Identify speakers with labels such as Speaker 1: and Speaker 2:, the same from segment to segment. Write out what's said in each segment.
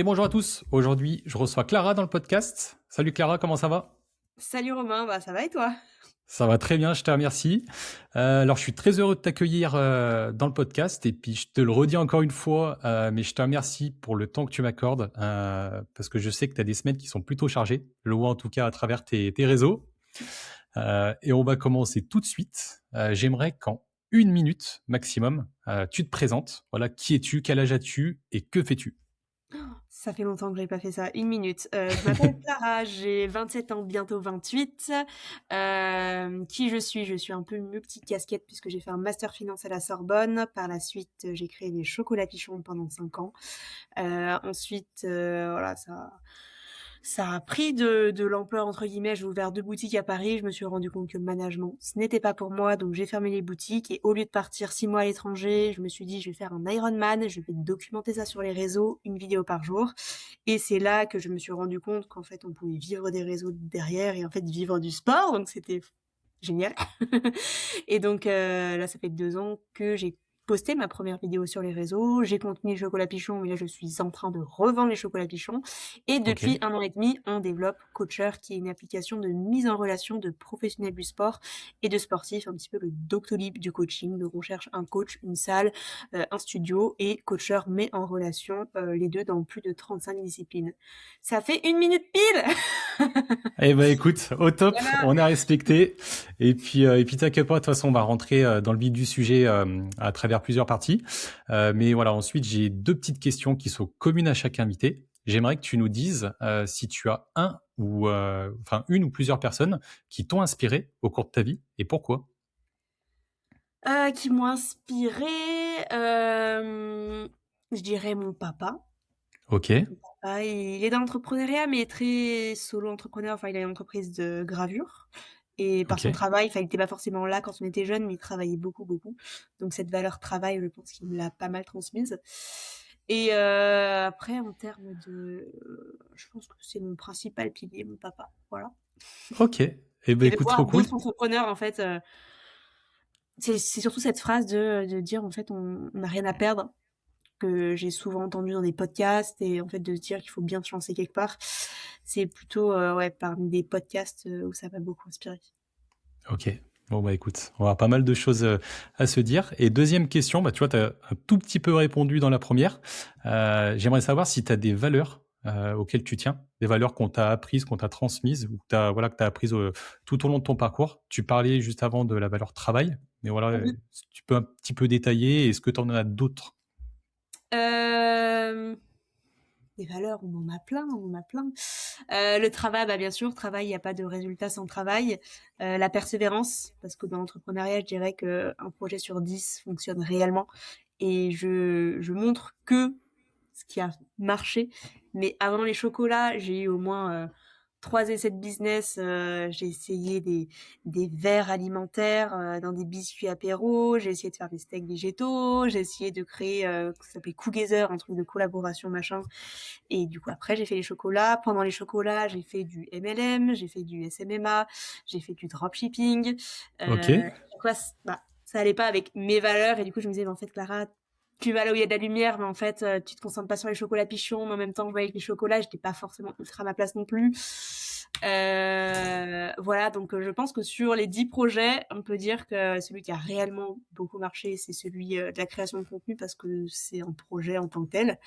Speaker 1: Et bonjour à tous. Aujourd'hui, je reçois Clara dans le podcast. Salut Clara, comment ça va?
Speaker 2: Salut Romain, bah ça va et toi?
Speaker 1: Ça va très bien, je te remercie. Alors, je suis très heureux de t'accueillir dans le podcast. Et puis, je te le redis encore une fois, mais je te remercie pour le temps que tu m'accordes, parce que je sais que tu as des semaines qui sont plutôt chargées, je le vois en tout cas à travers tes réseaux. Et on va commencer tout de suite. J'aimerais qu'en 1 minute maximum, tu te présentes. Voilà, qui es-tu, quel âge as-tu et que fais-tu?
Speaker 2: Ça fait longtemps que j'ai pas fait ça. 1 minute. Je m'appelle Clara, j'ai 27 ans, bientôt 28. Qui je suis? Je suis un peu multi-casquette puisque j'ai fait un master finance à la Sorbonne. Par la suite, j'ai créé des chocolats Pichon pendant 5 ans. Ensuite, voilà, ça a pris de l'ampleur entre guillemets. J'ai ouvert 2 boutiques à Paris. Je me suis rendu compte que le management, ce n'était pas pour moi, donc j'ai fermé les boutiques. Et au lieu de partir 6 mois à l'étranger, je me suis dit, je vais faire un Ironman, je vais documenter ça sur les réseaux, une vidéo par jour. Et c'est là que je me suis rendu compte qu'en fait, on pouvait vivre des réseaux derrière et en fait vivre du sport. Donc c'était génial. Et donc là, ça fait 2 ans que j'ai posté ma première vidéo sur les réseaux. J'ai continué le chocolat Pichon, mais là, je suis en train de revendre les chocolats Pichon. Et
Speaker 1: Ok.
Speaker 2: depuis 1 an et demi, on développe Coacher, qui est une application de mise en relation de professionnels du sport et de sportifs, un petit peu le Doctolib du coaching. Donc, on cherche un coach, une salle, un studio, et Coacher met en relation les deux dans plus de 35 disciplines. Ça fait 1 minute pile.
Speaker 1: Eh ben écoute, au top,
Speaker 2: Voilà.
Speaker 1: on a respecté. Et puis t'inquiète pas, de toute façon, on va rentrer dans le vif du sujet à travers plusieurs parties. Mais voilà, ensuite, j'ai deux petites questions qui sont communes à chaque invité. J'aimerais que tu nous dises si tu as enfin une ou plusieurs personnes qui t'ont inspiré au cours de ta vie et pourquoi.
Speaker 2: Qui m'ont inspirée, je dirais mon papa.
Speaker 1: Ok,
Speaker 2: Mon papa, il est dans l'entrepreneuriat, mais très solo entrepreneur. Enfin, il a une entreprise de gravure et par
Speaker 1: ok,
Speaker 2: son travail, enfin, il était pas forcément là quand on était jeune, mais il travaillait beaucoup, beaucoup. Donc cette valeur travail, je pense qu'il me l'a pas mal transmise. Et après, en termes de, je pense que c'est mon principal pilier, mon papa. Voilà.
Speaker 1: ok. Eh ben
Speaker 2: Et de
Speaker 1: écoute,
Speaker 2: voir
Speaker 1: trop cool.
Speaker 2: d'autres entrepreneurs, en fait, c'est surtout cette phrase de dire, en fait, on n'a rien à perdre, que j'ai souvent entendu dans des podcasts, et en fait de se dire qu'il faut bien se lancer quelque part. C'est plutôt ouais, parmi des podcasts où ça m'a beaucoup inspiré.
Speaker 1: Ok. Bon, bah écoute, on va avoir pas mal de choses à se dire. Et deuxième question, bah, tu vois, tu as un tout petit peu répondu dans la première. J'aimerais savoir si tu as des valeurs auxquelles tu tiens, des valeurs qu'on t'a apprises, qu'on t'a transmises, ou voilà, que tu as apprises tout au long de ton parcours. Tu parlais juste avant de la valeur travail, mais voilà,
Speaker 2: Mhm.
Speaker 1: si tu peux un petit peu détailler. Est-ce que tu en as d'autres?
Speaker 2: Euh, des valeurs, on en a plein, on en a plein. Le travail, bah bien sûr, travail, il n'y a pas de résultat sans travail. La persévérance, parce que dans l'entrepreneuriat, je dirais que un projet sur 10 fonctionne réellement. Et je montre que ce qui a marché. Mais avant les chocolats, j'ai eu au moins 3 essais de business. J'ai essayé des verres alimentaires dans des biscuits apéro. J'ai essayé de faire des steaks végétaux. J'ai essayé de créer ça s'appelait Coogazer, un truc de collaboration machin. Et du coup après j'ai fait les chocolats. Pendant les chocolats, j'ai fait du MLM, j'ai fait du SMMA, j'ai fait du dropshipping.
Speaker 1: Ok.
Speaker 2: Quoi, bah, ça allait pas avec mes valeurs, et du coup je me disais, mais en fait Clara, tu vas là où il y a de la lumière, mais en fait tu te concentres pas sur les chocolats Pichon. Mais en même temps, je voyais que les chocolats, j'étais pas forcément ultra à ma place non plus. Voilà, donc je pense que sur les 10 projets, on peut dire que celui qui a réellement beaucoup marché, c'est celui de la création de contenu, parce que c'est un projet en tant que tel.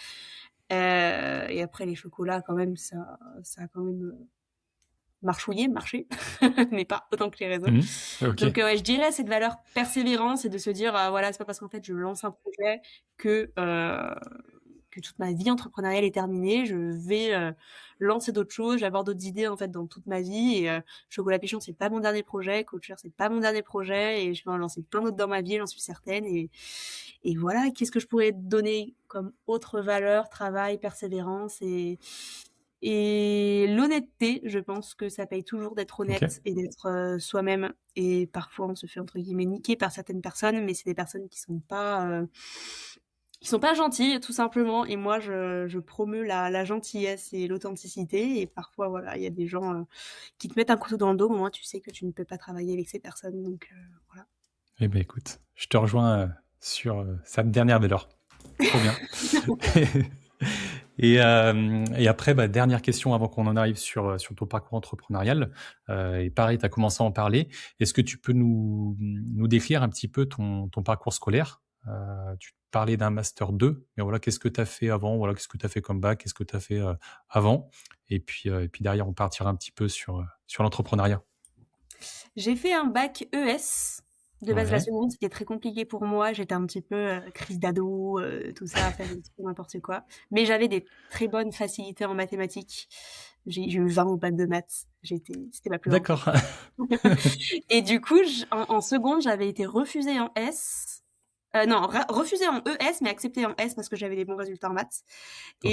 Speaker 2: Et après les chocolats, quand même, ça a quand même marché, mais pas autant que les réseaux.
Speaker 1: Mhm. Ok.
Speaker 2: Donc ouais, je dirais cette valeur persévérance, et de se dire voilà, c'est pas parce qu'en fait je lance un projet que toute ma vie entrepreneuriale est terminée. Je vais lancer d'autres choses, je vais avoir d'autres idées en fait dans toute ma vie. Et Chocolat Pichon, c'est pas mon dernier projet, Coacher, c'est pas mon dernier projet, et je vais en lancer plein d'autres dans ma vie, j'en suis certaine. Et voilà, qu'est-ce que je pourrais donner comme autre valeur? Travail, persévérance et l'honnêteté. Je pense que ça paye toujours d'être
Speaker 1: Ok.
Speaker 2: honnête et d'être soi-même. Et parfois, on se fait entre guillemets niquer par certaines personnes, mais c'est des personnes qui sont pas gentilles, tout simplement. Et moi, je promeus la gentillesse et l'authenticité. Et parfois, voilà, il y a des gens qui te mettent un couteau dans le dos. Au moins, tu sais que tu ne peux pas travailler avec ces personnes. Donc voilà.
Speaker 1: Eh ben écoute, je te rejoins sur cette dernière valeur. Trop bien. Et après, dernière question avant qu'on en arrive sur ton parcours entrepreneurial. Et pareil, tu as commencé à en parler. Est-ce que tu peux nous décrire un petit peu ton parcours scolaire? Tu parlais d'un master 2, mais voilà, qu'est-ce que tu as fait avant? Voilà, qu'est-ce que tu as fait comme bac? Qu'est-ce que tu as fait avant? Et puis derrière, on partira un petit peu sur l'entrepreneuriat.
Speaker 2: J'ai fait un bac ES. De base, la
Speaker 1: Ouais,
Speaker 2: seconde, c'était très compliqué pour moi. J'étais un petit peu crise d'ado, tout ça, à faire un petit peu n'importe quoi. Mais j'avais des très bonnes facilités en mathématiques. J'ai eu 20 au bac de maths. C'était ma plus grande force.
Speaker 1: d'accord.
Speaker 2: Et du coup, en seconde, j'avais été refusée en S. Non, refusée en ES, mais acceptée en S parce que j'avais des bons résultats en maths.
Speaker 1: Ok.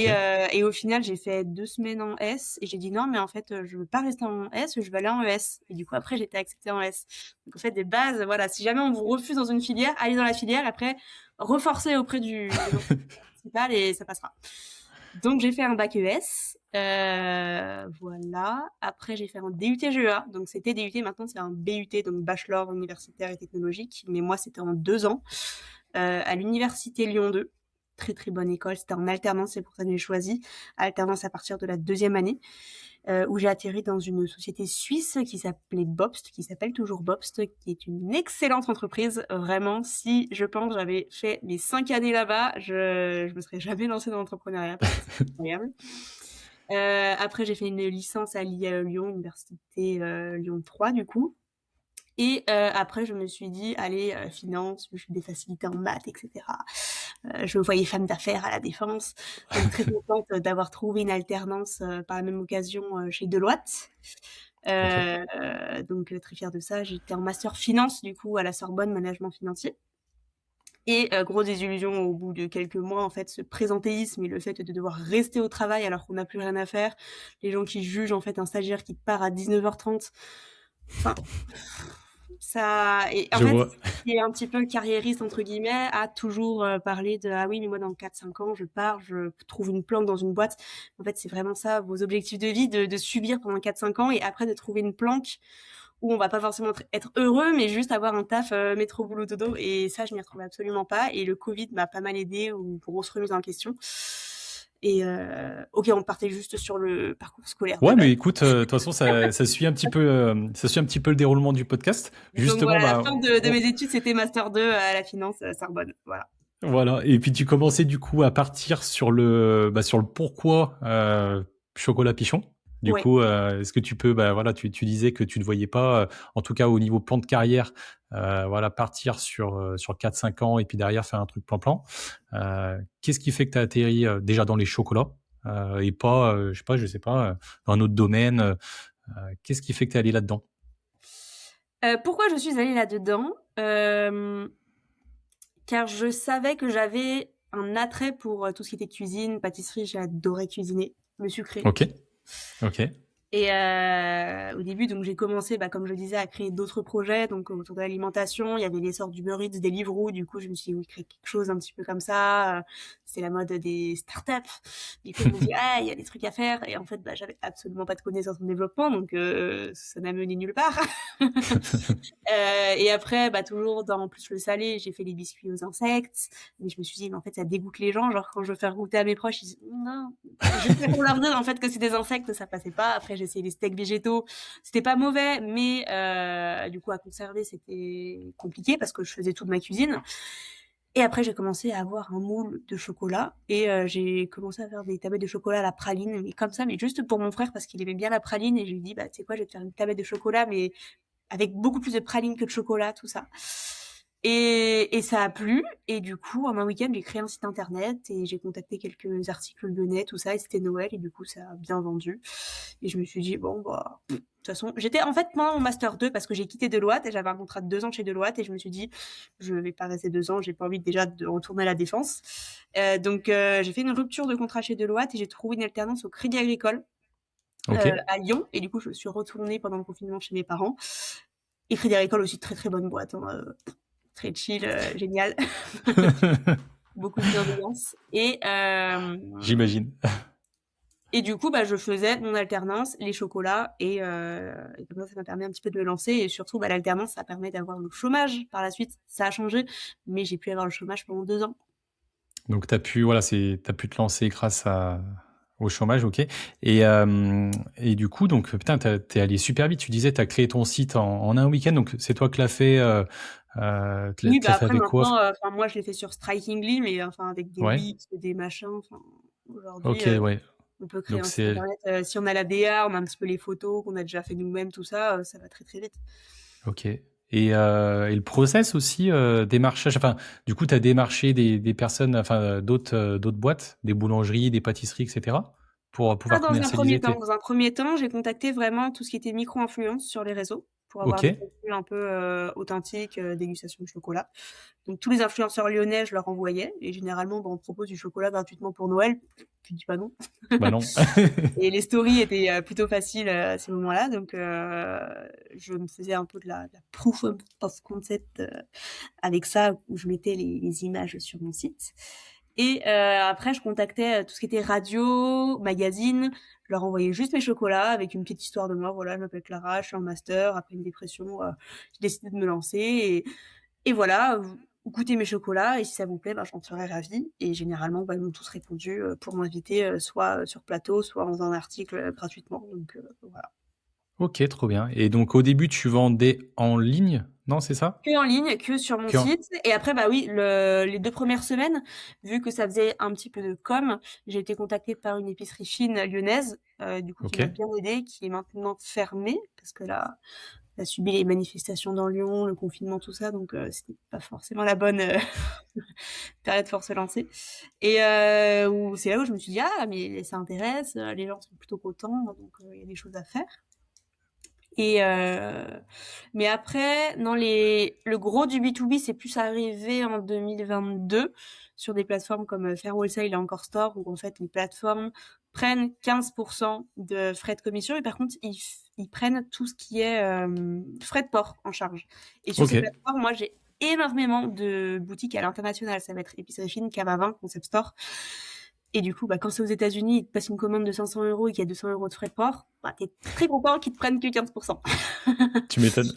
Speaker 2: Et au final, j'ai fait 2 semaines en S et j'ai dit non, mais en fait, je veux pas rester en S, je veux aller en ES. Et du coup, après, j'ai été acceptée en S. Donc, en fait, des bases, voilà, si jamais on vous refuse dans une filière, allez dans la filière, après, reforcez auprès de l'enseignant principal et ça passera. Donc, j'ai fait un bac ES. Voilà. Après, j'ai fait un DUT GEA. Donc, c'était DUT. Maintenant, c'est un BUT, donc Bachelor universitaire et technologique. Mais moi, c'était en 2 ans à l'université Lyon 2. Très, très bonne école. C'était en alternance. C'est pour ça que j'ai choisi. Alternance à partir de la 2e année, où j'ai atterri dans une société suisse qui s'appelait Bobst, qui s'appelle toujours Bobst, qui est une excellente entreprise. Vraiment, si je pense j'avais fait les 5 années là-bas, je me serais jamais lancée dans l'entrepreneuriat parce que c'est incroyable. Après, j'ai fait une licence à l'IAE Lyon, Université Lyon 3, du coup. Et après, je me suis dit, allez, finance, je fais des facilités en maths, etc. Je me voyais femme d'affaires à la Défense. Donc, très contente d'avoir trouvé une alternance par la même occasion chez Deloitte.
Speaker 1: Ok.
Speaker 2: Donc, très fière de ça. J'étais en master finance, du coup, à la Sorbonne, management financier. Et grosse désillusion au bout de quelques mois, en fait, ce présentéisme et le fait de devoir rester au travail alors qu'on n'a plus rien à faire. Les gens qui jugent, en fait, un stagiaire qui part à 19h30. Enfin, ça, et en
Speaker 1: Je
Speaker 2: fait,
Speaker 1: vois.
Speaker 2: qui est un petit peu carriériste, entre guillemets, a toujours parlé de ah oui, mais moi, dans 4-5 ans, je pars, je trouve une planque dans une boîte. En fait, c'est vraiment ça, vos objectifs de vie, de subir pendant 4-5 ans et après de trouver une planque où on va pas forcément être heureux, mais juste avoir un taf métro boulot dodo. Et ça, je m'y retrouvais absolument pas. Et le Covid m'a pas mal aidé ou grosse remise en question. Et ok, on partait juste sur le parcours scolaire de
Speaker 1: Ouais, mais
Speaker 2: base.
Speaker 1: écoute, de toute façon, ça suit un petit peu, ça suit un petit peu le déroulement du podcast.
Speaker 2: Donc
Speaker 1: Justement,
Speaker 2: voilà, la fin de mes études, c'était Master 2 à la finance Sorbonne. Voilà.
Speaker 1: voilà. Et puis tu commençais du coup à partir sur le pourquoi chocolat Pichon. Du
Speaker 2: Ouais.
Speaker 1: coup, est-ce que tu peux, voilà, tu disais que tu ne voyais pas, en tout cas au niveau plan de carrière, voilà, partir sur 4-5 ans et puis derrière faire un truc plan-plan. Qu'est-ce qui fait que tu as atterri déjà dans les chocolats et pas, je sais pas, dans un autre domaine qu'est-ce qui fait que tu es allé là-dedans?
Speaker 2: Pourquoi je suis allée là-dedans? Car je savais que j'avais un attrait pour tout ce qui était cuisine, pâtisserie. J'adorais cuisiner, le sucré.
Speaker 1: Ok, ok,
Speaker 2: Et au début, donc j'ai commencé, comme je le disais, à créer d'autres projets, donc autour de l'alimentation. Il y avait l'essor du Uber Eats, des Deliveroo. Du coup, je me suis dit, oui, créer quelque chose un petit peu comme ça. C'est la mode des startups. Du coup, je me dis, ah, il y a des trucs à faire. Et en fait, j'avais absolument pas de connaissances en développement, donc ça n'a mené nulle part. Et après, toujours dans plus le salé, j'ai fait les biscuits aux insectes. Mais je me suis dit, mais en fait, ça dégoûte les gens. Genre, quand je veux faire goûter à mes proches, ils disent, non. Juste pour leur dire, en fait, que c'est des insectes, ça passait pas. Après, j'ai essayé les steaks végétaux. C'était pas mauvais, mais du coup, à conserver, c'était compliqué parce que je faisais toute ma cuisine. Et après, j'ai commencé à avoir un moule de chocolat et j'ai commencé à faire des tablettes de chocolat à la praline, mais comme ça, mais juste pour mon frère parce qu'il aimait bien la praline. Et je lui ai dit, tu sais quoi, je vais te faire une tablette de chocolat, mais avec beaucoup plus de praline que de chocolat, tout ça. Et ça a plu. Et du coup, en un week-end, j'ai créé un site internet et j'ai contacté quelques articles lyonnais, tout ça. Et c'était Noël. Et du coup, ça a bien vendu. Et je me suis dit, bon, de toute façon, j'étais en fait pendant mon master 2 parce que j'ai quitté Deloitte et j'avais un contrat de 2 ans chez Deloitte. Et je me suis dit, je vais pas rester 2 ans. J'ai pas envie déjà de retourner à la défense. Donc, j'ai fait une rupture de contrat chez Deloitte et j'ai trouvé une alternance au Crédit Agricole.
Speaker 1: ok.
Speaker 2: À Lyon. Et du coup, je suis retournée pendant le confinement chez mes parents. Et Crédit Agricole aussi, très très bonne boîte, hein, très chill, génial, beaucoup de bienveillance.
Speaker 1: J'imagine.
Speaker 2: Et du coup, je faisais mon alternance, les chocolats, et comme ça m'a permis un petit peu de me lancer. Et surtout, l'alternance, ça permet d'avoir le chômage par la suite. Ça a changé, mais j'ai pu avoir le chômage pendant 2 ans.
Speaker 1: Donc t'as pu te lancer grâce au chômage, OK. Et du coup, donc putain, t'es allé super vite. Tu disais, t'as créé ton site en un week-end, donc c'est toi qui l'as fait,
Speaker 2: Oui,
Speaker 1: tu l'as fait
Speaker 2: après
Speaker 1: avec quoi?
Speaker 2: maintenant, moi je l'ai fait sur Strikingly, mais avec des
Speaker 1: Ouais?
Speaker 2: Wix, des machins, aujourd'hui,
Speaker 1: OK, ouais.
Speaker 2: on peut créer
Speaker 1: Donc
Speaker 2: un site
Speaker 1: c'est
Speaker 2: internet, si on a la DA, on a un petit peu les photos qu'on a déjà fait nous-mêmes, tout ça, ça va très, très vite.
Speaker 1: OK. Et le process aussi, démarchage, enfin, du coup, tu as démarché des personnes, enfin, d'autres boîtes, des boulangeries, des pâtisseries, et cetera, pour
Speaker 2: Pas
Speaker 1: pouvoir
Speaker 2: dans un premier
Speaker 1: commercialiser
Speaker 2: temps.
Speaker 1: tes
Speaker 2: Dans un premier temps, j'ai contacté vraiment tout ce qui était micro-influence sur les réseaux pour avoir des
Speaker 1: OK,
Speaker 2: contenus un peu, authentiques, dégustation de chocolat. Donc tous les influenceurs lyonnais, je leur envoyais et généralement, on propose du chocolat gratuitement pour Noël. Tu dis pas non.
Speaker 1: bah, non.
Speaker 2: Et les stories étaient plutôt faciles à ces moments-là. Donc, je me faisais un peu de la proof of concept avec ça, où je mettais les images sur mon site. Et après, je contactais tout ce qui était radio, magazine. Je leur envoyais juste mes chocolats avec une petite histoire de moi. Voilà, je m'appelle Clara, je suis en master. Après une dépression, j'ai décidé de me lancer. Et voilà, vous goûtez mes chocolats et si ça vous plaît, j'en serais ravie. Et généralement, ils m'ont tous répondu pour m'inviter, soit sur plateau, soit en faisant un article gratuitement. Donc voilà.
Speaker 1: OK, trop bien. Et donc au début, tu vendais en ligne? Non, c'est ça?
Speaker 2: Que en ligne, que sur mon
Speaker 1: Qu'en
Speaker 2: site. Et après, oui, les 2 premières semaines, vu que ça faisait un petit peu de com, j'ai été contactée par une épicerie fine lyonnaise, du coup, qui m'a
Speaker 1: OK.
Speaker 2: bien aidée, qui est maintenant fermée, parce que là, elle a subi les manifestations dans Lyon, le confinement, tout ça, donc c'était pas forcément la bonne période pour se lancer. Et c'est là où je me suis dit, ah, mais ça intéresse, les gens sont plutôt contents, donc il y a des choses à faire. Et mais après, le gros du B2B, c'est plus arrivé en 2022 sur des plateformes comme Fair Wholesale et Encore Store, où en fait les plateformes prennent 15% de frais de commission et par contre ils prennent tout ce qui est frais de port en charge. Et sur ces
Speaker 1: OK.
Speaker 2: plateformes, moi j'ai énormément de boutiques à l'international. Ça va être Épicerie Fine, Cavavin, Concept Store. Et du coup, quand c'est aux États-Unis, ils te passent une commande de 500 € et qu'il y a 200 € de frais de port, t'es très content qu'ils te prennent que 15%.
Speaker 1: Tu m'étonnes.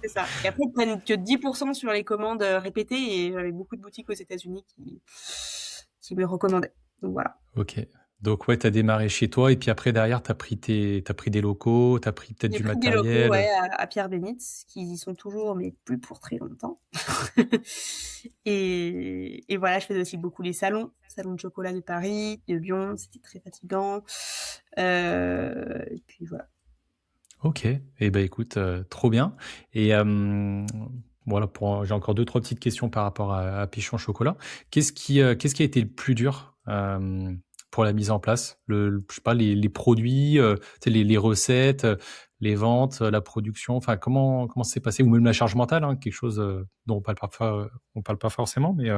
Speaker 2: C'est ça. Et après, ils te prennent que 10% sur les commandes répétées et j'avais beaucoup de boutiques aux États-Unis qui me recommandaient. Donc voilà.
Speaker 1: OK. Donc ouais, tu as démarré chez toi et puis après derrière, tu as pris des locaux, tu as pris peut-être
Speaker 2: J'ai
Speaker 1: du
Speaker 2: pris des locaux,
Speaker 1: matériel.
Speaker 2: ouais, à Pierre-Bénite, qui y sont toujours, mais plus pour très longtemps. Et voilà, je faisais aussi beaucoup les salons de chocolat de Paris, de Lyon, c'était très fatigant. Et puis voilà.
Speaker 1: OK. Et ben écoute, trop bien. Et voilà, j'ai encore deux trois petites questions par rapport à Pichon Chocolat. Qu'est-ce qui a été le plus dur, pour la mise en place? Je sais pas, les produits, tu sais, les recettes, les ventes, la production, enfin comment ça s'est passé? Ou même la charge mentale, hein, quelque chose, dont on parle pas forcément, mais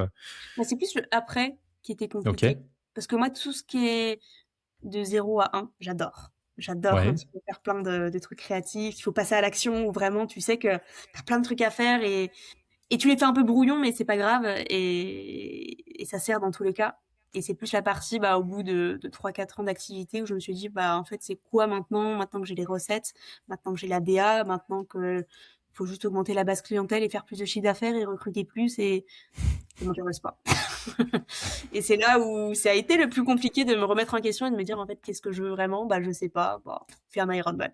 Speaker 2: C'est plus le après qui était
Speaker 1: OK.
Speaker 2: compliqué. Parce que moi, tout ce qui est de 0 à 1, j'adore. J'adore quand
Speaker 1: Ouais.
Speaker 2: il faut faire plein de trucs créatifs, il faut passer à l'action où vraiment tu sais que t'as plein de trucs à faire et tu les fais un peu brouillon, mais c'est pas grave et ça sert dans tous les cas. Et c'est plus la partie, au bout de 3-4 ans d'activité où je me suis dit, en fait, c'est quoi maintenant que j'ai les recettes, maintenant que j'ai la DA, maintenant que faut juste augmenter la base clientèle et faire plus de chiffre d'affaires et recruter plus et ça m'intéresse pas. Et c'est là où ça a été le plus compliqué de me remettre en question et de me dire, en fait, qu'est-ce que je veux vraiment? Je sais pas. Fais un Ironman.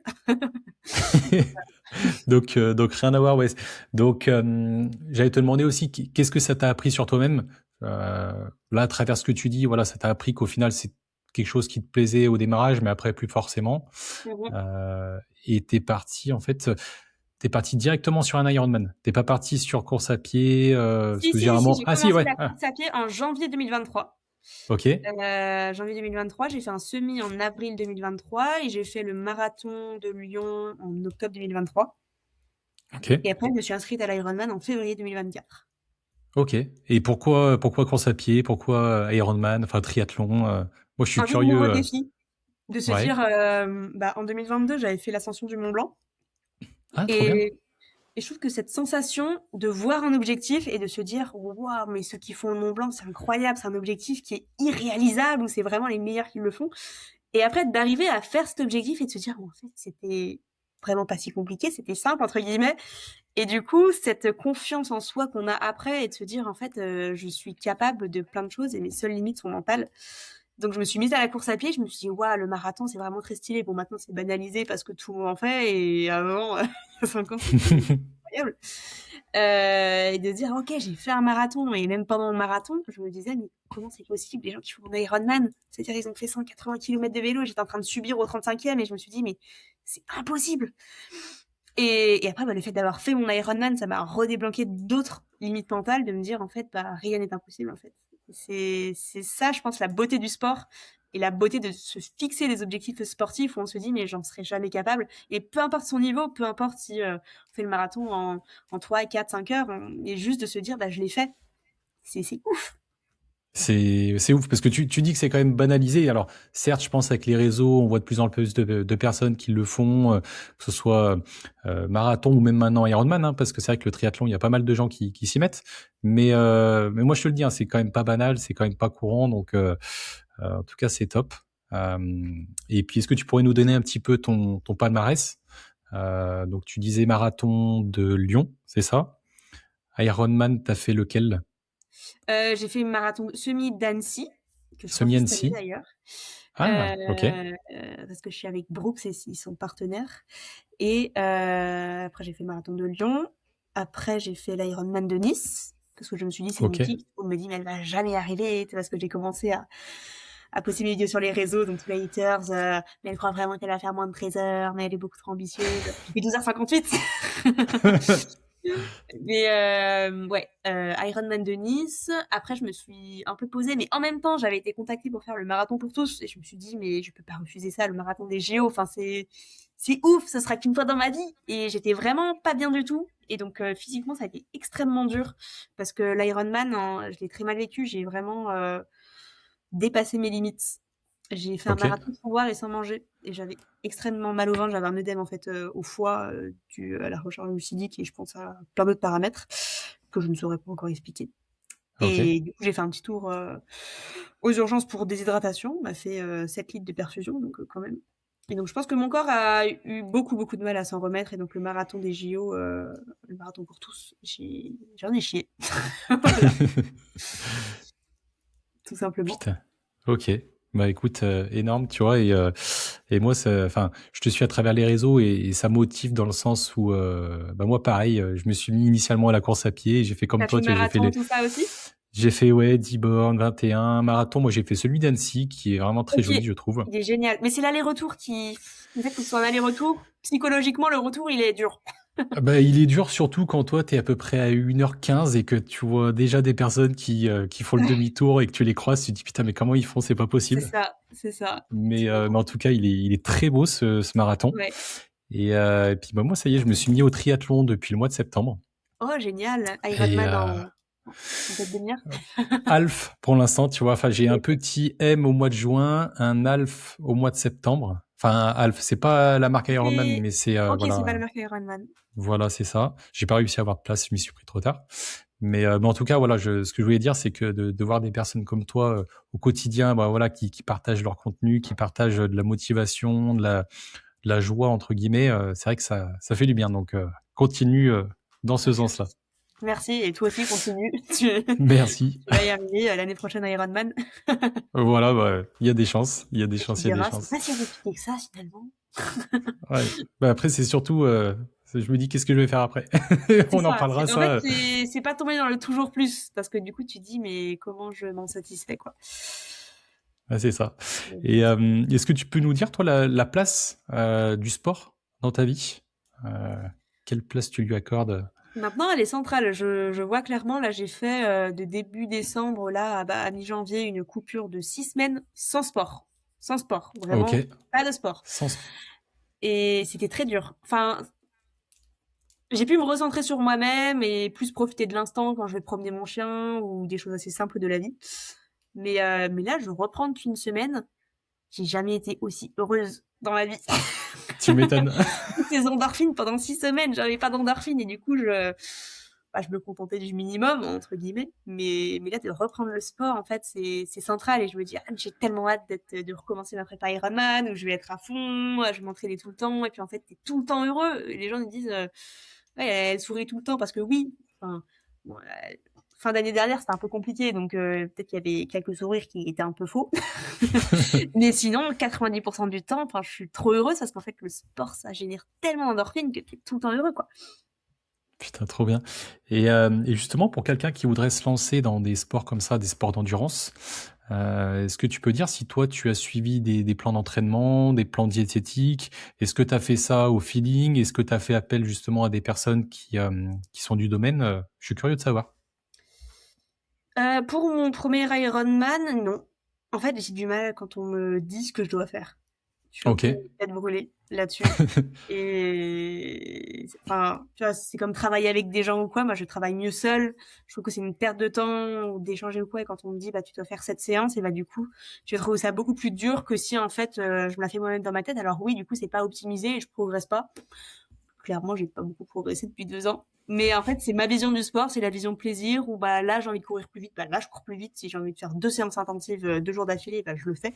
Speaker 1: Donc rien à voir, ouais. Donc, j'allais te demander aussi, qu'est-ce que ça t'a appris sur toi-même? Là, à travers ce que tu dis, voilà, ça t'a appris qu'au final, c'est quelque chose qui te plaisait au démarrage, mais après plus forcément.
Speaker 2: Mhm.
Speaker 1: Et tu parti directement sur un Ironman. Tu pas parti sur course à pied, parce
Speaker 2: Si,
Speaker 1: que
Speaker 2: si, si,
Speaker 1: généralement
Speaker 2: j'ai
Speaker 1: ah si,
Speaker 2: commencé
Speaker 1: ouais,
Speaker 2: la
Speaker 1: ah,
Speaker 2: course à pied en janvier 2023.
Speaker 1: OK,
Speaker 2: Janvier 2023, j'ai fait un semi en avril 2023 et j'ai fait le marathon de Lyon en octobre 2023.
Speaker 1: OK,
Speaker 2: Et après, je me suis inscrite à l'Ironman en février 2024.
Speaker 1: OK. Et pourquoi course à pied? Pourquoi, Ironman, enfin triathlon? Moi, je suis
Speaker 2: Un nouveau
Speaker 1: curieux,
Speaker 2: défi de se
Speaker 1: ouais.
Speaker 2: dire, en 2022, j'avais fait l'ascension du Mont Blanc
Speaker 1: Ah, trop bien.
Speaker 2: et Et je trouve que cette sensation de voir un objectif et de se dire waouh, mais ceux qui font le Mont Blanc, c'est incroyable, c'est un objectif qui est irréalisable ou c'est vraiment les meilleurs qui le font. Et après, d'arriver à faire cet objectif et de se dire en fait, c'était vraiment pas si compliqué, c'était simple entre guillemets. Et du coup, cette confiance en soi qu'on a après et de se dire en fait, je suis capable de plein de choses et mes seules limites sont mentales. Donc je me suis mise à la course à pied, je me suis dit: «Waouh, le marathon, c'est vraiment très stylé». Bon, maintenant c'est banalisé parce que tout le monde en fait et avant, il y a 5 ans, c'était incroyable. Et de dire: «OK, j'ai fait un marathon» et même pendant le marathon, je me disais: «Mais comment c'est possible les gens qui font un Ironman?» C'est-à-dire ils ont fait 180 kilomètres de vélo, j'étais en train de subir au 35e et je me suis dit: «Mais c'est impossible!» Et après, bah, le fait d'avoir fait mon Ironman, ça m'a redébloqué d'autres limites mentales, de me dire en fait, bah, rien n'est impossible en fait. C'est ça, je pense, la beauté du sport et la beauté de se fixer des objectifs sportifs où on se dit: «Mais j'en serai jamais capable» et peu importe son niveau, peu importe si, on fait le marathon en 3, 4, 5 heures, et juste de se dire: «Bah, je l'ai fait». C'est ouf.
Speaker 1: C'est ouf parce que tu dis que c'est quand même banalisé. Alors certes, je pense avec les réseaux, on voit de plus en plus de personnes qui le font, que ce soit marathon ou même maintenant Ironman, hein, parce que c'est vrai que le triathlon, il y a pas mal de gens qui s'y mettent. Mais moi, je te le dis, hein, c'est quand même pas banal, c'est quand même pas courant. Donc, en tout cas, c'est top. Et puis, est-ce que tu pourrais nous donner un petit peu ton palmarès? Donc, tu disais marathon de Lyon, c'est ça? Ironman, t'as fait lequel?
Speaker 2: J'ai fait le marathon semi d'Annecy, que je refais cette année
Speaker 1: Semi-Annecy?
Speaker 2: d'ailleurs,
Speaker 1: Ah, ok.
Speaker 2: parce que je suis avec Brooks et ils sont partenaires. Et après, j'ai fait le marathon de Lyon. Après, j'ai fait l'Ironman de Nice, parce que je me suis dit, c'est
Speaker 1: Ok.
Speaker 2: une fille. On me dit, mais elle va jamais y arriver, parce que j'ai commencé à poster mes vidéos sur les réseaux, donc tous les haters, mais elle croit vraiment qu'elle va faire moins de 13 heures, mais elle est beaucoup trop ambitieuse. J'ai fait 12h58. Mais ouais, Ironman de Nice. Après, je me suis un peu posée, mais en même temps, j'avais été contactée pour faire le marathon pour tous, et je me suis dit, mais je peux pas refuser ça, le marathon des JO. Enfin, c'est ouf, ce sera qu'une fois dans ma vie. Et j'étais vraiment pas bien du tout. Et donc, physiquement, ça a été extrêmement dur parce que l'Ironman, je l'ai très mal vécu. J'ai vraiment dépassé mes limites. J'ai fait un
Speaker 1: Ok.
Speaker 2: marathon sans boire et sans manger. Et j'avais extrêmement mal au ventre. J'avais un œdème en fait au foie dû à la recharge glucidique et je pense à plein d'autres paramètres que je ne saurais pas encore expliquer.
Speaker 1: Ok.
Speaker 2: Et du coup, j'ai fait un petit tour aux urgences pour déshydratation. On m'a fait 7 litres de perfusion, donc quand même. Et donc, je pense que mon corps a eu beaucoup, beaucoup de mal à s'en remettre. Et donc, le marathon des JO, le marathon pour tous, j'en ai chié. Voilà, tout simplement.
Speaker 1: Putain. Ok. Bah écoute, énorme, tu vois. Et moi, enfin, je te suis à travers les réseaux et ça motive dans le sens où, bah moi, pareil, je me suis mis initialement à la course à pied. Et j'ai fait comme
Speaker 2: T'as fait
Speaker 1: toi,
Speaker 2: le
Speaker 1: tu vois,
Speaker 2: marathon, tout ça aussi?
Speaker 1: j'ai fait ouais 10 bornes, 21 marathon. Moi, j'ai fait celui d'Annecy qui est vraiment très
Speaker 2: Ok,
Speaker 1: joli, je trouve.
Speaker 2: il est génial. Mais c'est l'aller-retour qui... Le fait que ce soit un aller-retour, psychologiquement, le retour, il est dur.
Speaker 1: Ah bah, il est dur surtout quand toi, t'es à peu près à 1h15 et que tu vois déjà des personnes qui font le
Speaker 2: Ouais,
Speaker 1: demi-tour et que tu les croises, tu te dis putain, mais comment ils font? C'est pas
Speaker 2: c'est
Speaker 1: possible.
Speaker 2: ça, c'est ça.
Speaker 1: Mais en tout cas, il est très beau ce marathon.
Speaker 2: Ouais.
Speaker 1: Et puis bah, moi, ça y est, je me suis mis au triathlon depuis le mois de septembre.
Speaker 2: Oh, génial.
Speaker 1: Et
Speaker 2: Ironman en tête de mire.
Speaker 1: half pour l'instant, tu vois. Enfin, j'ai un
Speaker 2: Yes.
Speaker 1: petit M au mois de juin, un half au mois de septembre. Enfin, half, c'est pas la marque Ironman,
Speaker 2: Et...
Speaker 1: mais c'est
Speaker 2: Ok, c'est pas le
Speaker 1: voilà,
Speaker 2: marque Ironman.
Speaker 1: voilà, c'est ça. J'ai pas réussi à avoir de place, je m'y suis pris trop tard. Mais en tout cas, voilà, ce que je voulais dire, c'est que de voir des personnes comme toi au quotidien, bah, voilà, qui partagent leur contenu, qui partagent de la motivation, de la joie entre guillemets, c'est vrai que ça fait du bien. Donc continue dans ce sens-là.
Speaker 2: Merci, et toi aussi, continue. Tu,
Speaker 1: Merci.
Speaker 2: tu vas y arriver l'année prochaine à Ironman.
Speaker 1: Voilà, bah, il y a des chances, il y a des
Speaker 2: Et tu
Speaker 1: chances, il y a des
Speaker 2: diras, c'est
Speaker 1: chances.
Speaker 2: pas si compliqué que ça, finalement.
Speaker 1: Ouais. Bah, après, c'est surtout, je me dis qu'est-ce que je vais faire après.
Speaker 2: C'est
Speaker 1: On en
Speaker 2: ça.
Speaker 1: parlera
Speaker 2: En fait,
Speaker 1: ça.
Speaker 2: c'est pas tomber dans le toujours plus. Parce que du coup, tu te dis, mais comment je m'en satisfais, quoi.
Speaker 1: C'est ça.
Speaker 2: Donc,
Speaker 1: Et est-ce que tu peux nous dire, toi, la place du sport dans ta vie? Euh, Quelle place tu lui accordes?
Speaker 2: maintenant, elle est centrale. Je vois clairement, là, j'ai fait de début décembre, là, à mi-janvier, une coupure de 6 semaines sans sport. Sans sport.
Speaker 1: Ok.
Speaker 2: Vraiment, pas de sport.
Speaker 1: Sans...
Speaker 2: Et c'était très dur. Enfin, j'ai pu me recentrer sur moi-même et plus profiter de l'instant quand je vais promener mon chien ou des choses assez simples de la vie. Mais là, je reprends depuis une semaine. J'ai jamais été aussi heureuse dans ma vie.
Speaker 1: Tu m'étonnes.
Speaker 2: Toutes ces endorphines pendant 6 semaines, j'avais pas d'endorphines et du coup, bah, je me contentais du minimum, entre guillemets. Mais là, de reprendre le sport, en fait, c'est central. Et je me dis, ah, j'ai tellement hâte de recommencer ma prépa Ironman, où je vais être à fond, je vais m'entraîner tout le temps. Et puis, en fait, t'es tout le temps heureux. Et les gens me disent, ouais, elle sourit tout le temps parce que oui, enfin, bon, fin d'année dernière, c'était un peu compliqué, donc peut-être qu'il y avait quelques sourires qui étaient un peu faux. Mais sinon, 90% du temps, enfin, je suis trop heureuse parce qu'en fait, le sport, ça génère tellement d'endorphines que tu es tout le temps heureux, quoi.
Speaker 1: Putain, trop bien. Et justement, pour quelqu'un qui voudrait se lancer dans des sports comme ça, des sports d'endurance, est-ce que tu peux dire si toi, tu as suivi des plans d'entraînement, des plans diététiques? Est-ce que tu as fait ça au feeling? Est-ce que tu as fait appel justement à des personnes qui sont du domaine? Je suis curieux de savoir.
Speaker 2: Pour mon premier Ironman, non. En fait, j'ai du mal quand on me dit ce que je dois faire. Je suis un peu
Speaker 1: OK.
Speaker 2: tête brûlée là-dessus. Et enfin, tu vois, c'est comme travailler avec des gens ou quoi. Moi, je travaille mieux seule. Je trouve que c'est une perte de temps ou d'échanger ou quoi. Et quand on me dit, bah, tu dois faire cette séance, et bah, du coup, je trouve ça beaucoup plus dur que si, en fait, je me la fais moi-même dans ma tête. Alors oui, du coup, c'est pas optimisé et je progresse pas. Clairement, j'ai pas beaucoup progressé depuis 2 ans. Mais en fait, c'est ma vision du sport, c'est la vision plaisir où bah là j'ai envie de courir plus vite, bah là je cours plus vite. Si j'ai envie de faire 2 séances intensives 2 jours d'affilée, bah je le fais.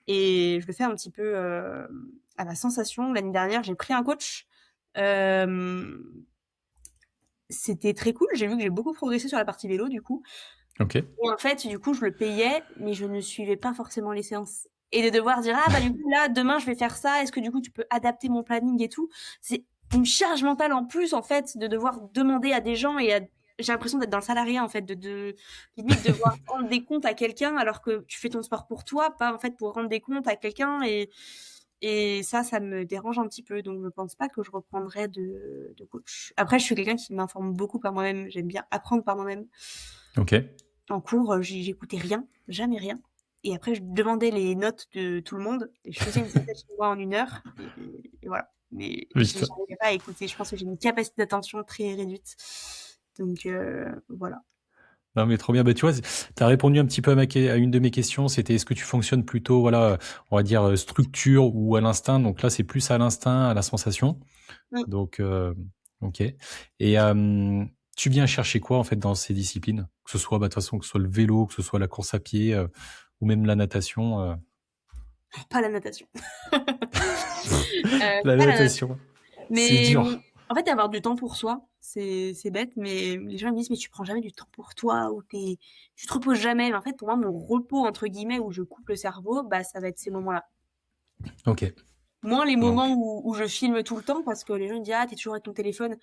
Speaker 2: Et je le fais un petit peu à la sensation. L'année dernière, j'ai pris un coach. Euh, C'était très cool. J'ai vu que j'ai beaucoup progressé sur la partie vélo du coup.
Speaker 1: OK.
Speaker 2: Et en fait, du coup, je le payais, mais je ne suivais pas forcément les séances. Et de devoir dire, ah bah du coup, là, demain, je vais faire ça, est-ce que du coup, tu peux adapter mon planning et tout, c'est une charge mentale en plus, en fait, de devoir demander à des gens j'ai l'impression d'être dans le salariat, en fait, limite devoir rendre des comptes à quelqu'un alors que tu fais ton sport pour toi, pas en fait pour rendre des comptes à quelqu'un et ça me dérange un petit peu, donc je pense pas que je reprendrai de coach. Après, je suis quelqu'un qui m'informe beaucoup par moi-même, j'aime bien apprendre par moi-même.
Speaker 1: OK.
Speaker 2: En cours, j'écoutais rien, jamais rien. Et après, je demandais les notes de tout le monde et je faisais une synthèse chez moi en 1 heure et voilà. Mais
Speaker 1: Putain.
Speaker 2: j'arrivais pas à écouter. Je pense que j'ai une capacité d'attention très réduite. Donc voilà.
Speaker 1: Non, mais trop bien. Bah, tu vois, tu as répondu un petit peu à une de mes questions. C'était est-ce que tu fonctionnes plutôt, voilà, on va dire, structure ou à l'instinct? Donc là, c'est plus à l'instinct, à la sensation.
Speaker 2: Mmh.
Speaker 1: Donc, OK. Et tu viens chercher quoi, en fait, dans ces disciplines? Que ce soit, bah, de toute façon, que ce soit le vélo, que ce soit la course à pied, ou même la natation,
Speaker 2: Pas la natation.
Speaker 1: La
Speaker 2: Pas la natation.
Speaker 1: natation, c'est
Speaker 2: Mais
Speaker 1: dur.
Speaker 2: en fait, avoir du temps pour soi, c'est bête, mais les gens me disent: «Mais tu prends jamais du temps pour toi ou tu te reposes jamais». Mais en fait, pour moi, mon «repos» entre guillemets où je coupe le cerveau, bah, ça va être ces moments-là.
Speaker 1: OK.
Speaker 2: Moins les moments
Speaker 1: Donc
Speaker 2: où je filme tout le temps parce que les gens me disent: «Ah, t'es toujours avec ton téléphone».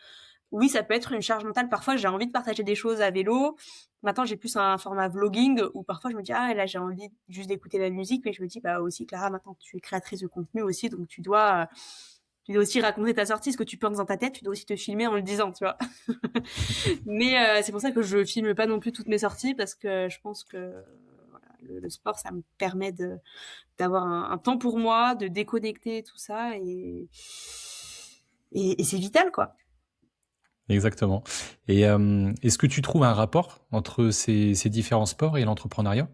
Speaker 2: Oui, ça peut être une charge mentale. Parfois, j'ai envie de partager des choses à vélo. Maintenant, j'ai plus un format vlogging où parfois je me dis: «Ah, là, j'ai envie juste d'écouter la musique». Mais je me dis: «Bah, aussi, Clara, maintenant, tu es créatrice de contenu aussi, donc tu dois aussi raconter ta sortie. Ce que tu penses dans ta tête, tu dois aussi te filmer en le disant, tu vois?» Mais c'est pour ça que je filme pas non plus toutes mes sorties parce que je pense que voilà, le sport, ça me permet d'avoir un temps pour moi, de déconnecter tout ça et c'est vital, quoi.
Speaker 1: exactement. Et est-ce que tu trouves un rapport entre ces différents sports et l'entrepreneuriat?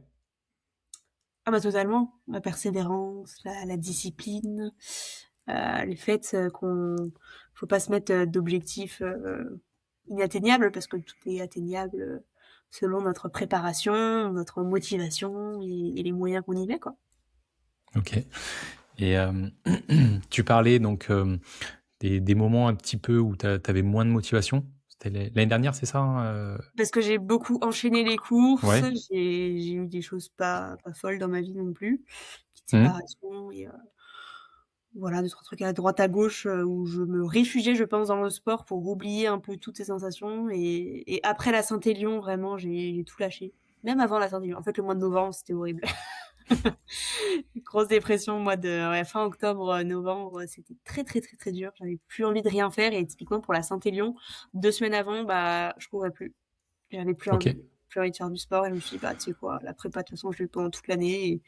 Speaker 2: Ah bah totalement, la persévérance, la discipline, le fait, qu'on faut pas se mettre, d'objectifs, inatteignables parce que tout est atteignable, selon notre préparation, notre motivation et les moyens qu'on y met, quoi.
Speaker 1: OK. Et tu parlais donc, des moments un petit peu où tu avais moins de motivation? C'était l'année dernière, c'est ça, hein,
Speaker 2: Parce que j'ai beaucoup enchaîné les courses,
Speaker 1: Ouais.
Speaker 2: j'ai eu des choses pas folles dans ma vie non plus. Petite
Speaker 1: Mmh.
Speaker 2: séparation et voilà, 2-3 trucs à droite à gauche, où je me réfugiais, je pense, dans le sport pour oublier un peu toutes ces sensations et après la Saint-Élion, vraiment, j'ai tout lâché. Même avant la Saint-Élion. En fait, le mois de novembre, c'était horrible. Grosse dépression, mois de ouais, fin octobre, novembre, c'était très, très, très, très dur. J'avais plus envie de rien faire et typiquement pour la Saint-Élion, 2 semaines avant, bah, je courais plus. J'avais
Speaker 1: OK.
Speaker 2: plus envie de faire du sport et je me suis dit: «Bah, tu sais quoi? La prépa, de toute façon, je l'ai pendant toute l'année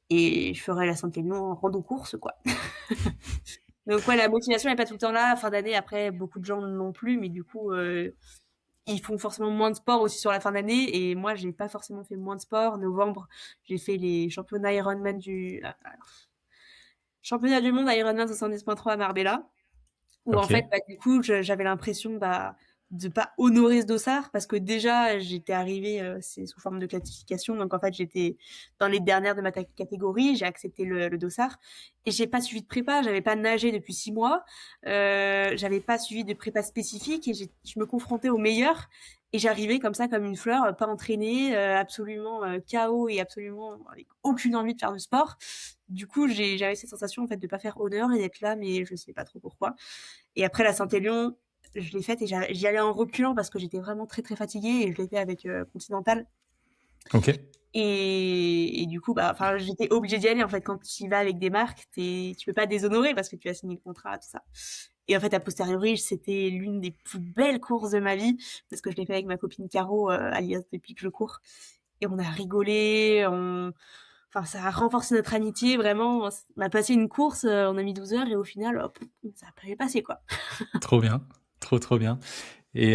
Speaker 2: et je ferai la Saint-Élion en rando-course, quoi». Donc ouais, la motivation est pas tout le temps là. Fin d'année, après, beaucoup de gens non plus, mais du coup, ils font forcément moins de sport aussi sur la fin d'année. Et moi, j'ai pas forcément fait moins de sport. Novembre, j'ai fait les championnats Ironman championnat du monde Ironman 70.3 à Marbella, où en fait,
Speaker 1: OK.
Speaker 2: bah, du coup, j'avais l'impression, bah, de pas honorer ce dossard parce que déjà j'étais arrivée, c'est sous forme de classification, donc en fait j'étais dans les dernières de ma catégorie, j'ai accepté le dossard et j'ai pas suivi de prépa, j'avais pas nagé depuis 6 mois, j'avais pas suivi de prépa spécifique et je me confrontais aux meilleurs et j'arrivais comme ça comme une fleur, pas entraînée, absolument KO et absolument avec aucune envie de faire du sport. Du coup, j'avais cette sensation en fait de pas faire honneur et d'être là, mais je sais pas trop pourquoi. Et après la Saint-Élion, je l'ai faite et j'y allais en reculant parce que j'étais vraiment très très fatiguée et je l'ai fait avec Continental.
Speaker 1: Ok.
Speaker 2: Et du coup, j'étais obligée d'y aller. En fait, quand tu y vas avec des marques, tu peux pas déshonorer parce que tu as signé le contrat, tout ça. Et en fait, a posteriori, c'était l'une des plus belles courses de ma vie parce que je l'ai fait avec ma copine Caro, alias depuis que je cours. Et on a rigolé, enfin, ça a renforcé notre amitié, vraiment. On a passé une course, on a mis 12 heures et au final, ça a pas passé, quoi.
Speaker 1: Trop bien. Trop bien. Et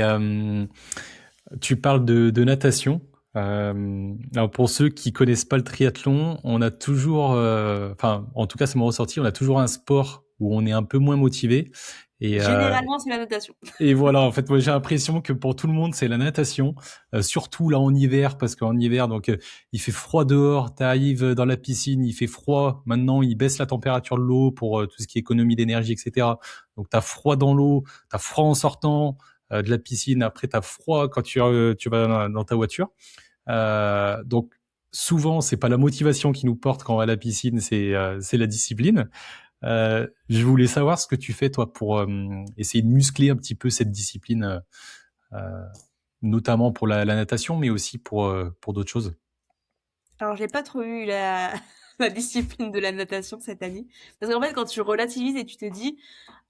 Speaker 1: tu parles de natation. Alors pour ceux qui connaissent pas le triathlon, on a toujours, enfin, en tout cas, c'est mon ressenti, on a toujours un sport où on est un peu moins motivé. Et,
Speaker 2: Généralement, c'est la natation.
Speaker 1: et voilà, en fait, moi j'ai l'impression que pour tout le monde, c'est la natation, surtout là en hiver, parce qu'en hiver, donc il fait froid dehors, t'arrives dans la piscine, il fait froid. Maintenant, il baisse la température de l'eau pour tout ce qui est économie d'énergie, etc. Donc t'as froid dans l'eau, t'as froid en sortant de la piscine. Après, t'as froid quand tu vas dans ta voiture. Donc souvent, c'est pas la motivation qui nous porte quand on va à la piscine, c'est la discipline. Je voulais savoir ce que tu fais, toi, pour essayer de muscler un petit peu cette discipline, euh, notamment pour la natation, mais aussi pour d'autres choses.
Speaker 2: Alors, j'ai pas trop eu la discipline de la natation cette année. Parce qu'en fait, quand tu relativises et tu te dis,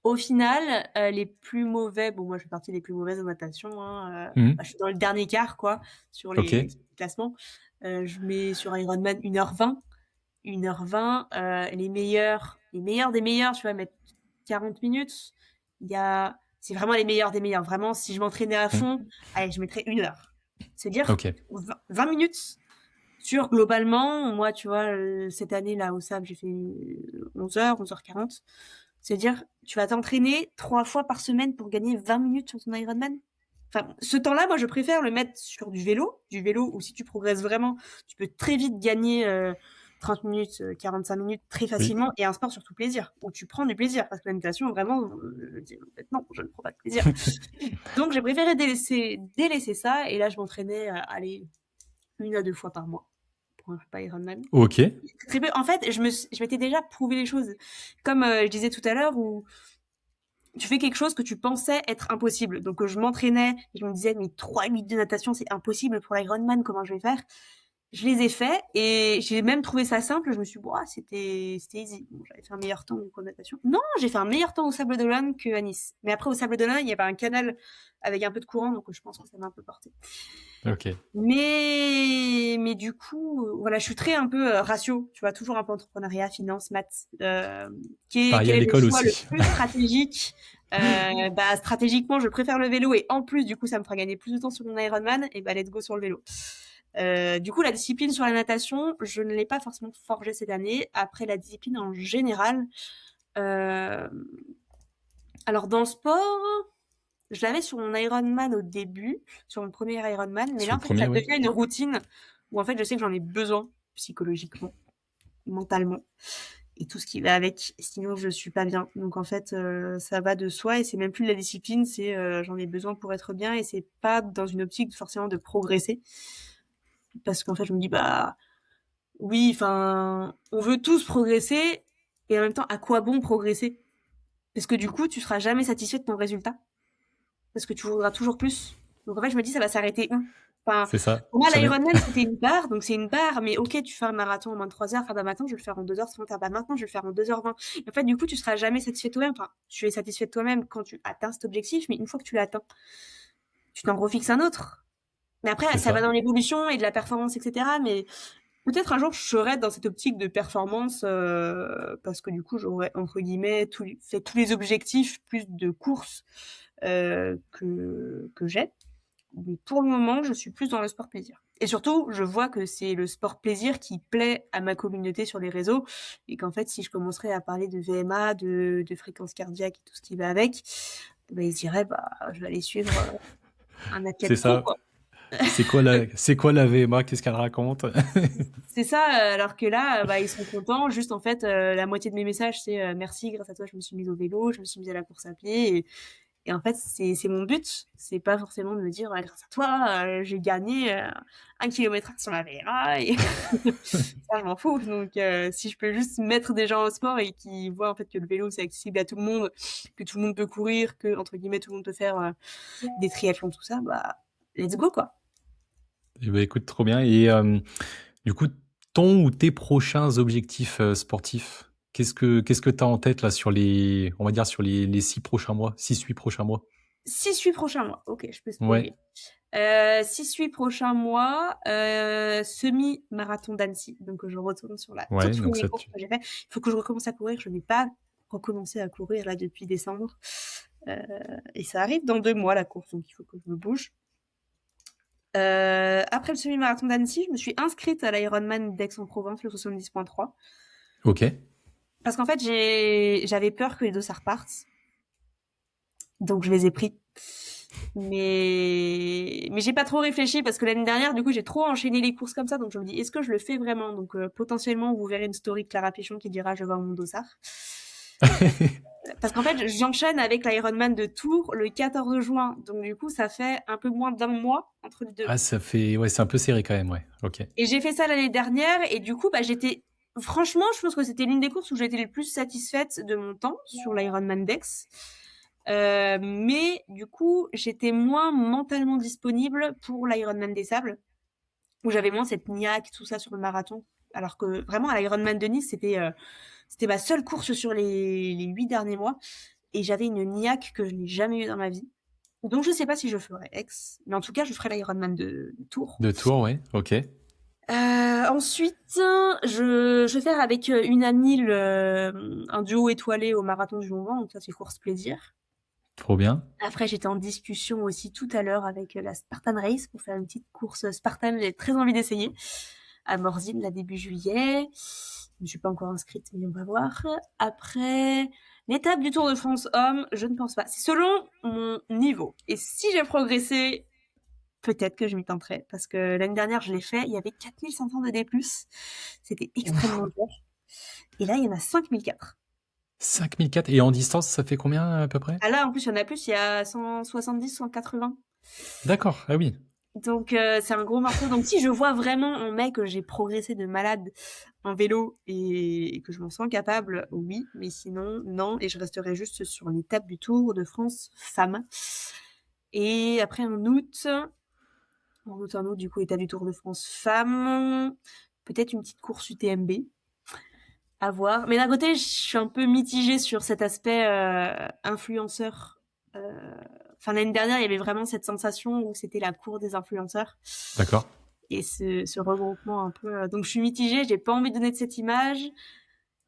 Speaker 2: au final, les plus mauvais, bon, moi, je fais partie des plus mauvaises en natation, hein,
Speaker 1: Mhm.
Speaker 2: je suis dans le dernier quart, quoi, sur
Speaker 1: Ok.
Speaker 2: les classements. Je mets sur Ironman 1h20. 1h20, les meilleurs des meilleurs, tu vois, mettre 40 minutes. C'est vraiment les meilleurs des meilleurs. Vraiment, si je m'entraînais à
Speaker 1: Mhm.
Speaker 2: fond, allez, je mettrais 1 heure. C'est-à-dire
Speaker 1: Ok.
Speaker 2: 20 minutes sur globalement, moi, tu vois, cette année, là, au SAB, j'ai fait 11h, 11h40. C'est-à-dire, tu vas t'entraîner 3 fois par semaine pour gagner 20 minutes sur ton Ironman. Enfin, ce temps-là, moi, je préfère le mettre sur du vélo où si tu progresses vraiment, tu peux très vite gagner 30 minutes, 45 minutes très
Speaker 1: Oui.
Speaker 2: facilement et un sport surtout plaisir, où tu prends du plaisir. Parce que la natation, vraiment, je dis, en fait, non, je ne prends pas de plaisir. Donc, j'ai préféré délaisser ça et là, je m'entraînais, allez, 1 à 2 fois par mois pour un pas Ironman.
Speaker 1: Ok.
Speaker 2: Très peu. En fait, je m'étais déjà prouvé les choses. Comme je disais tout à l'heure, où tu fais quelque chose que tu pensais être impossible. Donc, je m'entraînais et je me disais, mais 3 minutes de natation, c'est impossible pour l'Ironman, comment je vais faire? Je les ai faits et j'ai même trouvé ça simple. Je me suis dit, bah, c'était easy. Bon, j'avais fait un meilleur temps en natation. Non, j'ai fait un meilleur temps au Sable d'Olonne qu'à Nice. Mais après, au Sable d'Olonne, il y avait un canal avec un peu de courant, donc je pense que ça m'a un peu porté.
Speaker 1: Ok.
Speaker 2: Mais du coup, voilà, je suis très un peu ratio, tu vois, toujours un peu entrepreneuriat, finance, maths.
Speaker 1: Pareil à
Speaker 2: Quel est le
Speaker 1: l'école
Speaker 2: choix le
Speaker 1: aussi.
Speaker 2: plus stratégique? Stratégiquement, je préfère le vélo et en plus, du coup, ça me fera gagner plus de temps sur mon Ironman et bah, let's go sur le vélo. Du coup, la discipline sur la natation, je ne l'ai pas forcément forgée cette année. Après, la discipline en général, euh, alors dans le sport, je l'avais sur mon Ironman au début, sur mon premier Ironman, mais
Speaker 1: Sur
Speaker 2: là,
Speaker 1: le
Speaker 2: en fait, ça
Speaker 1: premier, oui.
Speaker 2: devient une routine où, en fait, je sais que j'en ai besoin psychologiquement, mentalement, et tout ce qui va avec. Sinon, je suis pas bien. Donc, en fait, ça va de soi et c'est même plus de la discipline, c'est j'en ai besoin pour être bien et c'est pas dans une optique forcément de progresser. Parce qu'en fait, je me dis, bah, oui, enfin, on veut tous progresser et en même temps, à quoi bon progresser? Parce que du coup, tu seras jamais satisfait de ton résultat. Parce que tu voudras toujours plus. Donc en fait, je me dis, ça va s'arrêter où? Enfin,
Speaker 1: C'est ça.
Speaker 2: pour moi,
Speaker 1: Jamais.
Speaker 2: l'Ironman, c'était une barre, donc c'est une barre, mais ok, tu fais un marathon en moins de 3 heures, bah maintenant, je vais le faire en 2h30, bah maintenant, je vais le faire en 2h20. Et en fait, du coup, tu seras jamais satisfait de toi-même. Enfin, tu es satisfait de toi-même quand tu atteins cet objectif, mais une fois que tu l'as atteint, tu t'en refixes un autre. Mais après,
Speaker 1: C'est
Speaker 2: ça va
Speaker 1: ça.
Speaker 2: dans l'évolution et de la performance, etc. Mais peut-être un jour, je serai dans cette optique de performance, parce que du coup, j'aurais, entre guillemets, fait tous les objectifs plus de course que j'ai. Mais pour le moment, je suis plus dans le sport plaisir. Et surtout, je vois que c'est le sport plaisir qui plaît à ma communauté sur les réseaux. Et qu'en fait, si je commencerais à parler de VMA, de fréquence cardiaque et tout ce qui va avec, bah, ils se diraient: «Bah, je vais aller suivre, un
Speaker 1: C'est
Speaker 2: athlète pro,
Speaker 1: ça.
Speaker 2: quoi».
Speaker 1: C'est quoi la VMA? Qu'est-ce qu'elle raconte?
Speaker 2: C'est ça, alors que là, bah, ils sont contents. Juste, en fait, la moitié de mes messages, c'est, «Merci, grâce à toi, je me suis mise au vélo, je me suis mise à la course à pied» et en fait, c'est mon but. C'est pas forcément de me dire: «Ouais, grâce à toi, j'ai gagné, 1 kilomètre sur la VMA» et ça, je m'en fous. Donc si je peux juste mettre des gens au sport et qu'ils voient, en fait, que le vélo, c'est accessible à tout le monde, que tout le monde peut courir, que, entre guillemets, «tout le monde peut faire, des triathlons», tout ça, bah, let's go, quoi.
Speaker 1: Eh ben, écoute, trop bien et du coup, ton ou tes prochains objectifs, sportifs, qu'est-ce que tu as en tête là sur les on va dire sur les 6 prochains mois, 6-8 prochains mois?
Speaker 2: 6-8 prochains mois. OK, je peux
Speaker 1: Ouais,
Speaker 2: spoiler. 6-8 prochains mois, semi-marathon d'Annecy. Donc je retourne sur la toute
Speaker 1: ouais, donc
Speaker 2: première
Speaker 1: ça
Speaker 2: course
Speaker 1: tu
Speaker 2: que j'ai fait. Il faut que je recommence à courir. Je n'ai pas recommencé à courir là depuis décembre. Heu et ça arrive dans 2 mois la course, donc il faut que je me bouge. Après le semi-marathon d'Annecy, je me suis inscrite à l'Ironman d'Aix-en-Provence, le 70.3.
Speaker 1: OK.
Speaker 2: Parce qu'en fait, j'avais peur que les dossards partent. Donc je les ai pris. Mais j'ai pas trop réfléchi parce que l'année dernière, du coup, j'ai trop enchaîné les courses comme ça. Donc je me dis, est-ce que je le fais vraiment? Donc potentiellement, vous verrez une story de Clara Péchon qui dira, je vais mon dossard. Parce qu'en fait, j'enchaîne avec l'Ironman de Tours le 14 juin. Donc du coup, ça fait un peu moins d'un mois entre les deux.
Speaker 1: Ah ça fait ouais, c'est un peu serré quand même, ouais. OK.
Speaker 2: Et j'ai fait ça l'année dernière et du coup, bah, franchement, je pense que c'était l'une des courses où j'étais le plus satisfaite de mon temps sur l'Ironman d'Aix. Mais du coup, j'étais moins mentalement disponible pour l'Ironman des Sables, où j'avais moins cette niaque, tout ça sur le marathon. Alors que vraiment, à l'Ironman de Nice, c'était ma seule course sur les 8 derniers mois. Et j'avais une niaque que je n'ai jamais eue dans ma vie. Donc je sais pas si je ferai Aix, mais en tout cas, je ferai l'Ironman de Tours.
Speaker 1: De Tours, ouais, OK.
Speaker 2: Ensuite, je vais faire avec une amie un duo étoilé au marathon du Mont Blanc, donc ça c'est course plaisir.
Speaker 1: Trop bien.
Speaker 2: Après, j'étais en discussion aussi tout à l'heure avec la Spartan Race pour faire une petite course Spartan. J'ai très envie d'essayer à Morzine, là, début juillet. Je ne suis pas encore inscrite, mais on va voir. Après, l'étape du Tour de France homme, je ne pense pas. C'est selon mon niveau. Et si j'ai progressé, peut-être que je m'y tenterai. Parce que l'année dernière, je l'ai fait. Il y avait 4500 de D+. C'était extrêmement dur. Et là, il y en a 5004.
Speaker 1: 5004 et en distance, ça fait combien à peu près?
Speaker 2: Ah là, en plus, il y en a plus. Il y a 170, 180.
Speaker 1: D'accord, ah oui.
Speaker 2: Donc c'est un gros morceau. Donc si je vois vraiment en mai que j'ai progressé de malade en vélo et que je m'en sens capable, oui. Mais sinon, non. Et je resterai juste sur l'étape du Tour de France femmes. Et après en août, du coup, étape du Tour de France femmes. Peut-être une petite course UTMB. À voir. Mais d'un côté, je suis un peu mitigée sur cet aspect influenceur. Enfin, l'année dernière, il y avait vraiment cette sensation où c'était la cour des influenceurs.
Speaker 1: D'accord.
Speaker 2: Et ce regroupement un peu. Donc, je suis mitigée, j'ai pas envie de donner de cette image.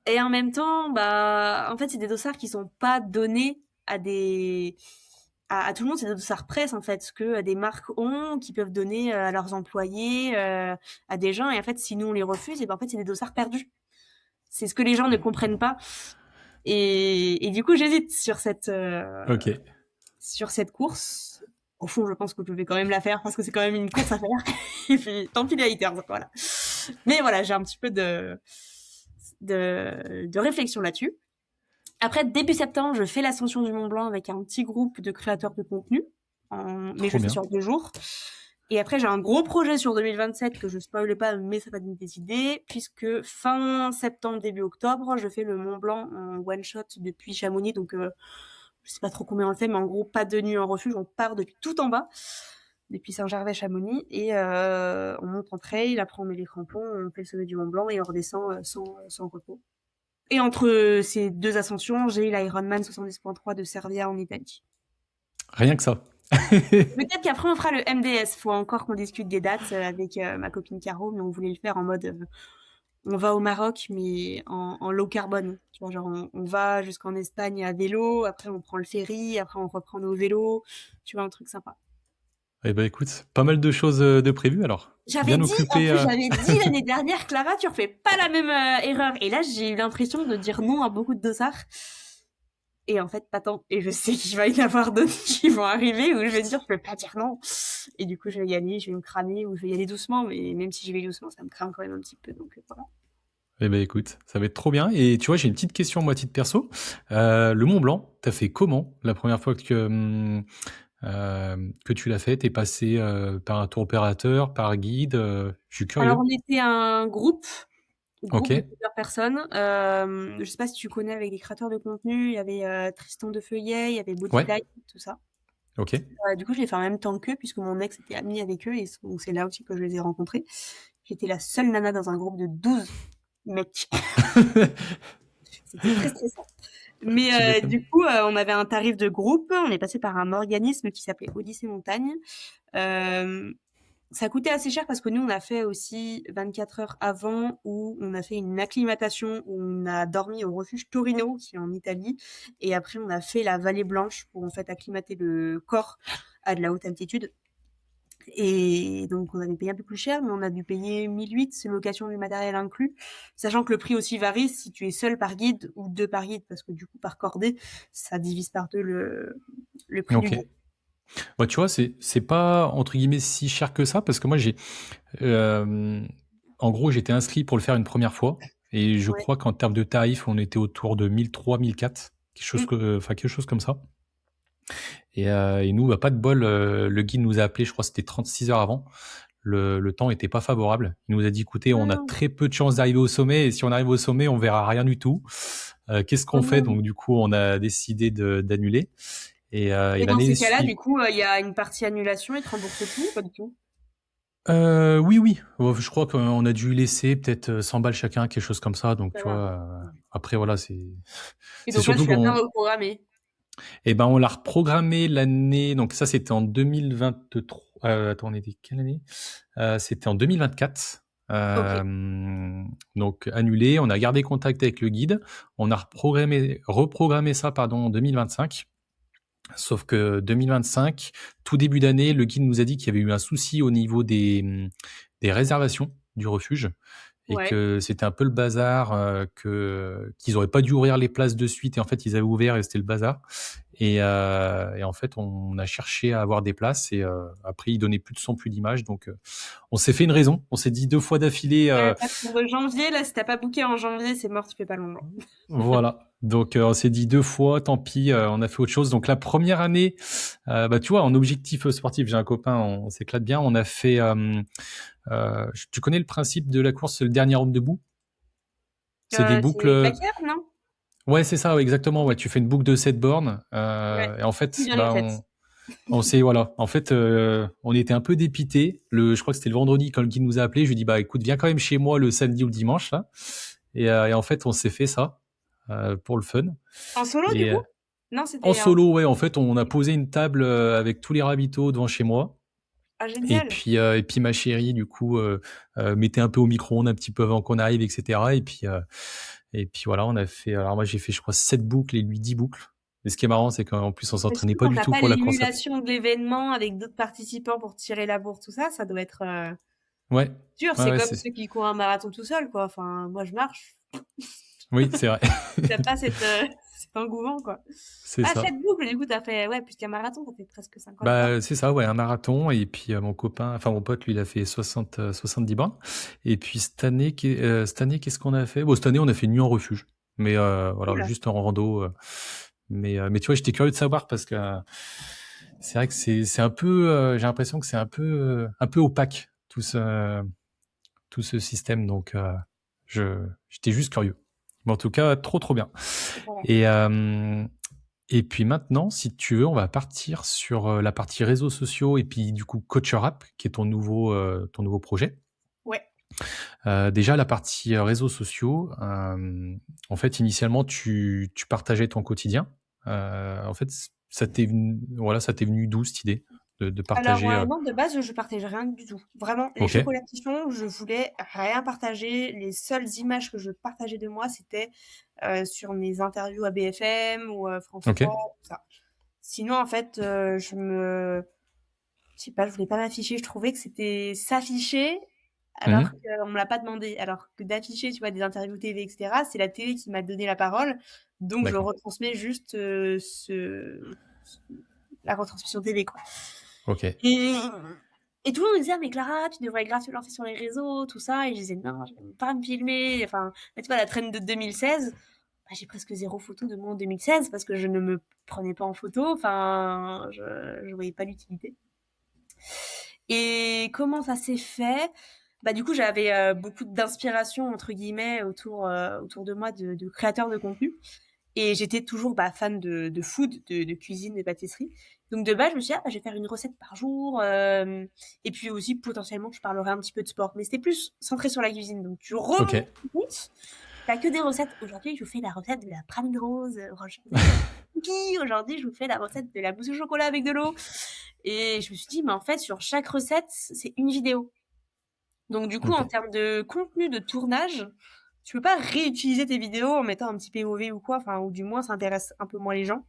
Speaker 2: Et en même temps, bah, en fait, c'est des dossards qui sont pas donnés à tout le monde. C'est des dossards presse, en fait, ce que des marques ont, qui peuvent donner à leurs employés, à des gens. Et en fait, si nous, on les refuse, et ben, en fait, c'est des dossards perdus. C'est ce que les gens ne comprennent pas. Et du coup, j'hésite
Speaker 1: OK.
Speaker 2: sur cette course. Au fond, je pense que je vais quand même la faire parce que c'est quand même une course à faire. Et puis, tant pis les haters, voilà. Mais voilà, j'ai un petit peu de réflexion là-dessus. Après, début septembre, je fais l'ascension du Mont Blanc avec un petit groupe de créateurs de contenu. Mais je
Speaker 1: Trop
Speaker 2: fais
Speaker 1: bien.
Speaker 2: sur 2 jours. Et après, j'ai un gros projet sur 2027 que je spoile pas, mais ça va donner des idées, puisque fin septembre, début octobre, je fais le Mont Blanc en one shot depuis Chamonix. Donc, je sais pas trop combien on le fait, mais en gros, pas de nuit en refuge. On part depuis tout en bas, depuis Saint-Gervais-Chamonix, et on monte en trail. Après, on met les crampons, on fait le sommet du Mont Blanc et on redescend sans repos. Et entre ces deux ascensions, j'ai l'Ironman 70.3 de Servia en Italie.
Speaker 1: Rien que ça.
Speaker 2: Peut-être qu'après on fera le MDS. Faut encore qu'on discute des dates avec ma copine Caro, mais on voulait le faire en mode on va au Maroc, mais en low carbone. Tu vois, genre on va jusqu'en Espagne à vélo, après on prend le ferry, après on reprend nos vélos. Tu vois, un truc sympa.
Speaker 1: Eh ben, écoute, pas mal de choses, de prévues alors.
Speaker 2: J'avais
Speaker 1: Bien
Speaker 2: dit, en
Speaker 1: occupé,
Speaker 2: plus, j'avais dit l'année dernière, Clara, tu refais pas la même erreur. Et là, j'ai eu l'impression de dire non à beaucoup de dossards. Et en fait, pas tant. Et je sais qu'il va y en avoir d'autres qui vont arriver où je vais dire, je peux pas dire non. Et du coup, je vais y aller, je vais me cramer ou je vais y aller doucement. Mais même si je vais doucement, ça me crame quand même un petit peu. Donc voilà.
Speaker 1: Eh ben écoute, ça va être trop bien. Et tu vois, j'ai une petite question moi, à titre perso. Le Mont Blanc, t'as fait comment la première fois que tu l'as fait? T'es passé par un tour opérateur, par guide? Je suis
Speaker 2: Alors,
Speaker 1: curieux.
Speaker 2: on était un
Speaker 1: Ok,
Speaker 2: groupe de plusieurs personnes. Je sais pas si tu connais avec des créateurs de contenu. Il y avait Tristan de Feuillet, il y avait
Speaker 1: ouais,
Speaker 2: Bodytype, tout ça.
Speaker 1: ok.
Speaker 2: Du coup, je l'ai fait en même temps qu'eux, puisque mon ex était ami avec eux, et donc c'est là aussi que je les ai rencontrés. J'étais la seule nana dans un groupe de 12 mecs. C'était très stressant. Mais
Speaker 1: Tu m'étonnes.
Speaker 2: du coup, on avait un tarif de groupe. On est passé par un organisme qui s'appelait Odyssée Montagne. Euh, Ça coûtait assez cher parce que nous, on a fait aussi 24 heures avant où on a fait une acclimatation où on a dormi au refuge Torino, qui est en Italie. Et après, on a fait la Vallée Blanche pour en fait acclimater le corps à de la haute altitude. Et donc, on avait payé un peu plus cher, mais on a dû payer 1 800, c'est location du matériel inclus. Sachant que le prix aussi varie si tu es seul par guide ou deux par guide, parce que du coup, par cordée, ça divise par deux le prix du
Speaker 1: Ok.
Speaker 2: guide.
Speaker 1: Moi, tu vois, c'est pas entre guillemets si cher que ça parce que moi euh, en gros, j'étais inscrit pour le faire une première fois et je
Speaker 2: Ouais.
Speaker 1: crois qu'en termes de tarifs, on était autour de 1003, 1004,
Speaker 2: Mm.
Speaker 1: quelque chose comme ça. Et nous, bah, pas de bol, le guide nous a appelé, je crois que c'était 36 heures avant. Le temps était pas favorable. Il nous a dit, écoutez, on a
Speaker 2: Ah,
Speaker 1: très peu de chances d'arriver au sommet et si on arrive au sommet, on verra rien du tout. Qu'est-ce
Speaker 2: oh
Speaker 1: qu'on fait?
Speaker 2: non.
Speaker 1: Donc du coup, on a décidé d'annuler. Et
Speaker 2: Et dans
Speaker 1: l'année
Speaker 2: ces cas-là,
Speaker 1: suivante.
Speaker 2: du coup, il y a une partie annulation, ils te remboursent tout ou pas du tout?
Speaker 1: Oui, oui. Je crois qu'on a dû laisser peut-être 100 balles chacun, quelque chose comme ça. Donc,
Speaker 2: Ça
Speaker 1: tu
Speaker 2: va.
Speaker 1: vois, après, voilà,
Speaker 2: Et
Speaker 1: c'est
Speaker 2: donc là,
Speaker 1: surtout
Speaker 2: tu l'as bien
Speaker 1: qu'on,
Speaker 2: reprogrammé.
Speaker 1: eh ben, on l'a reprogrammé l'année. Donc, ça, c'était en 2023. Attends, on était quelle année? C'était en 2024.
Speaker 2: Ok.
Speaker 1: Donc, annulé. On a gardé contact avec le guide. On a reprogrammé ça, pardon, en 2025. Sauf que 2025, tout début d'année, le guide nous a dit qu'il y avait eu un souci au niveau des réservations du refuge et
Speaker 2: Ouais.
Speaker 1: que c'était un peu le bazar, qu'ils auraient pas dû ouvrir les places de suite et en fait ils avaient ouvert et c'était le bazar. Et en fait on a cherché à avoir des places et après ils donnaient plus de son, plus d'image. Donc on s'est fait une raison. On s'est dit 2 fois d'affilée.
Speaker 2: Parce que pour janvier, là, si t'as pas booké en janvier, c'est mort, tu fais pas le Mont
Speaker 1: Voilà. Donc on s'est dit 2 fois, tant pis, on a fait autre chose. Donc la première année, bah tu vois, en objectif sportif, j'ai un copain, on s'éclate bien. On a fait, tu connais le principe de la course, c'est le dernier homme debout. C'est des
Speaker 2: C'est
Speaker 1: boucles.
Speaker 2: Claquer, non?
Speaker 1: Ouais, c'est ça, ouais, exactement. Ouais, tu fais une boucle de 7 bornes.
Speaker 2: Ouais.
Speaker 1: Et en
Speaker 2: Qui
Speaker 1: fait,
Speaker 2: vient les
Speaker 1: bah
Speaker 2: fêtes.
Speaker 1: on s'est voilà. En fait, on était un peu dépité. Je crois que c'était le vendredi quand le guide nous a appelé. Je lui dis bah écoute, viens quand même chez moi le samedi ou le dimanche là. Et en fait, on s'est fait ça pour le fun.
Speaker 2: En solo, du
Speaker 1: Et
Speaker 2: coup? Non,
Speaker 1: en
Speaker 2: c'était en...
Speaker 1: solo, ouais, en fait, on a posé une table avec tous les ravitaux devant chez moi.
Speaker 2: Ah,
Speaker 1: Et
Speaker 2: génial.
Speaker 1: puis, et puis ma chérie, du coup, mettait un peu au micro-ondes un petit peu avant qu'on arrive, etc. Et puis voilà, on a fait. Alors moi, j'ai fait, je crois, 7 boucles et lui 10 boucles. Et ce qui est marrant, c'est qu'en plus, on
Speaker 2: Mais
Speaker 1: s'entraînait
Speaker 2: surtout
Speaker 1: pas
Speaker 2: quand
Speaker 1: du
Speaker 2: t'as
Speaker 1: tout
Speaker 2: pas
Speaker 1: pour la course à pied.
Speaker 2: l'émulation de l'événement avec d'autres participants pour tirer la bourre, tout ça, ça doit être
Speaker 1: Ouais,
Speaker 2: dur.
Speaker 1: ouais,
Speaker 2: C'est
Speaker 1: ouais,
Speaker 2: comme ceux qui courent un marathon tout seul, quoi. Enfin, moi, je marche.
Speaker 1: oui, c'est vrai,
Speaker 2: T'as pas cet engouement, quoi.
Speaker 1: c'est
Speaker 2: Ah,
Speaker 1: ça.
Speaker 2: 7 boucles, du coup, t'as fait, ouais, plus qu'un marathon, t'as fait presque 50 bornes.
Speaker 1: Bah, c'est ça, ouais, un marathon. Et puis mon copain, enfin mon pote, lui, il a fait 70 bornes. Et puis cette année, qu'est-ce qu'on a fait? Bon, cette année, on a fait une nuit en refuge. Mais voilà,
Speaker 2: Cool.
Speaker 1: juste en rando. Mais tu vois, j'étais curieux de savoir parce que c'est vrai que c'est un peu, j'ai l'impression que c'est un peu opaque tout ce système. Donc j'étais juste curieux. Mais en tout cas, trop trop bien.
Speaker 2: Voilà.
Speaker 1: Et et puis maintenant, si tu veux, on va partir sur la partie réseaux sociaux et puis du coup Coacher App, qui est ton nouveau projet.
Speaker 2: Ouais.
Speaker 1: Déjà la partie réseaux sociaux, en fait initialement tu partageais ton quotidien. En fait, ça t'est venu d'où cette idée de
Speaker 2: Alors,
Speaker 1: partager?
Speaker 2: non, de base, je partage rien du tout. Vraiment, les
Speaker 1: Ok,
Speaker 2: chocolatitions, je voulais rien partager. Les seules images que je partageais de moi, c'était sur mes interviews à BFM ou France
Speaker 1: ok,
Speaker 2: 3, tout ça. Sinon, en fait, je sais pas, je voulais pas m'afficher. Je trouvais que c'était s'afficher. alors
Speaker 1: Mhm.
Speaker 2: qu'on me l'a pas demandé. Alors que d'afficher, tu vois, des interviews TV, etc., c'est la télé qui m'a donné la parole. Donc, je
Speaker 1: D'accord.
Speaker 2: retransmets juste la retransmission TV, quoi.
Speaker 1: Ok.
Speaker 2: Et, et tout le monde me disait, ah, mais Clara, tu devrais grave te lancer sur les réseaux, tout ça. Et je disais, non, je n'aime pas me filmer. Enfin, là, tu vois, la traîne de 2016, bah, j'ai presque zéro photo de moi en 2016 parce que je ne me prenais pas en photo. Enfin, je voyais pas l'utilité. Et comment ça s'est fait? Bah, du coup, j'avais beaucoup d'inspiration, entre guillemets, autour de moi de créateurs de contenu. Et j'étais toujours bah, fan de food, de cuisine, de pâtisserie. Donc de base, je me suis dit, ah, bah, je vais faire une recette par jour. Et puis aussi, potentiellement, je parlerai un petit peu de sport. Mais c'était plus centré sur la cuisine. Donc tu
Speaker 1: Ok.
Speaker 2: remontes, t'as que des recettes. Aujourd'hui, je vous fais la recette de la praline rose. Aujourd'hui, je fais des cookies. Aujourd'hui, je vous fais la recette de la mousse au chocolat avec de l'eau. Et je me suis dit, mais en fait, sur chaque recette, c'est une vidéo. Donc du coup,
Speaker 1: Ok.
Speaker 2: en termes de contenu de tournage, tu peux pas réutiliser tes vidéos en mettant un petit POV ou quoi, enfin, ou du moins ça intéresse un peu moins les gens.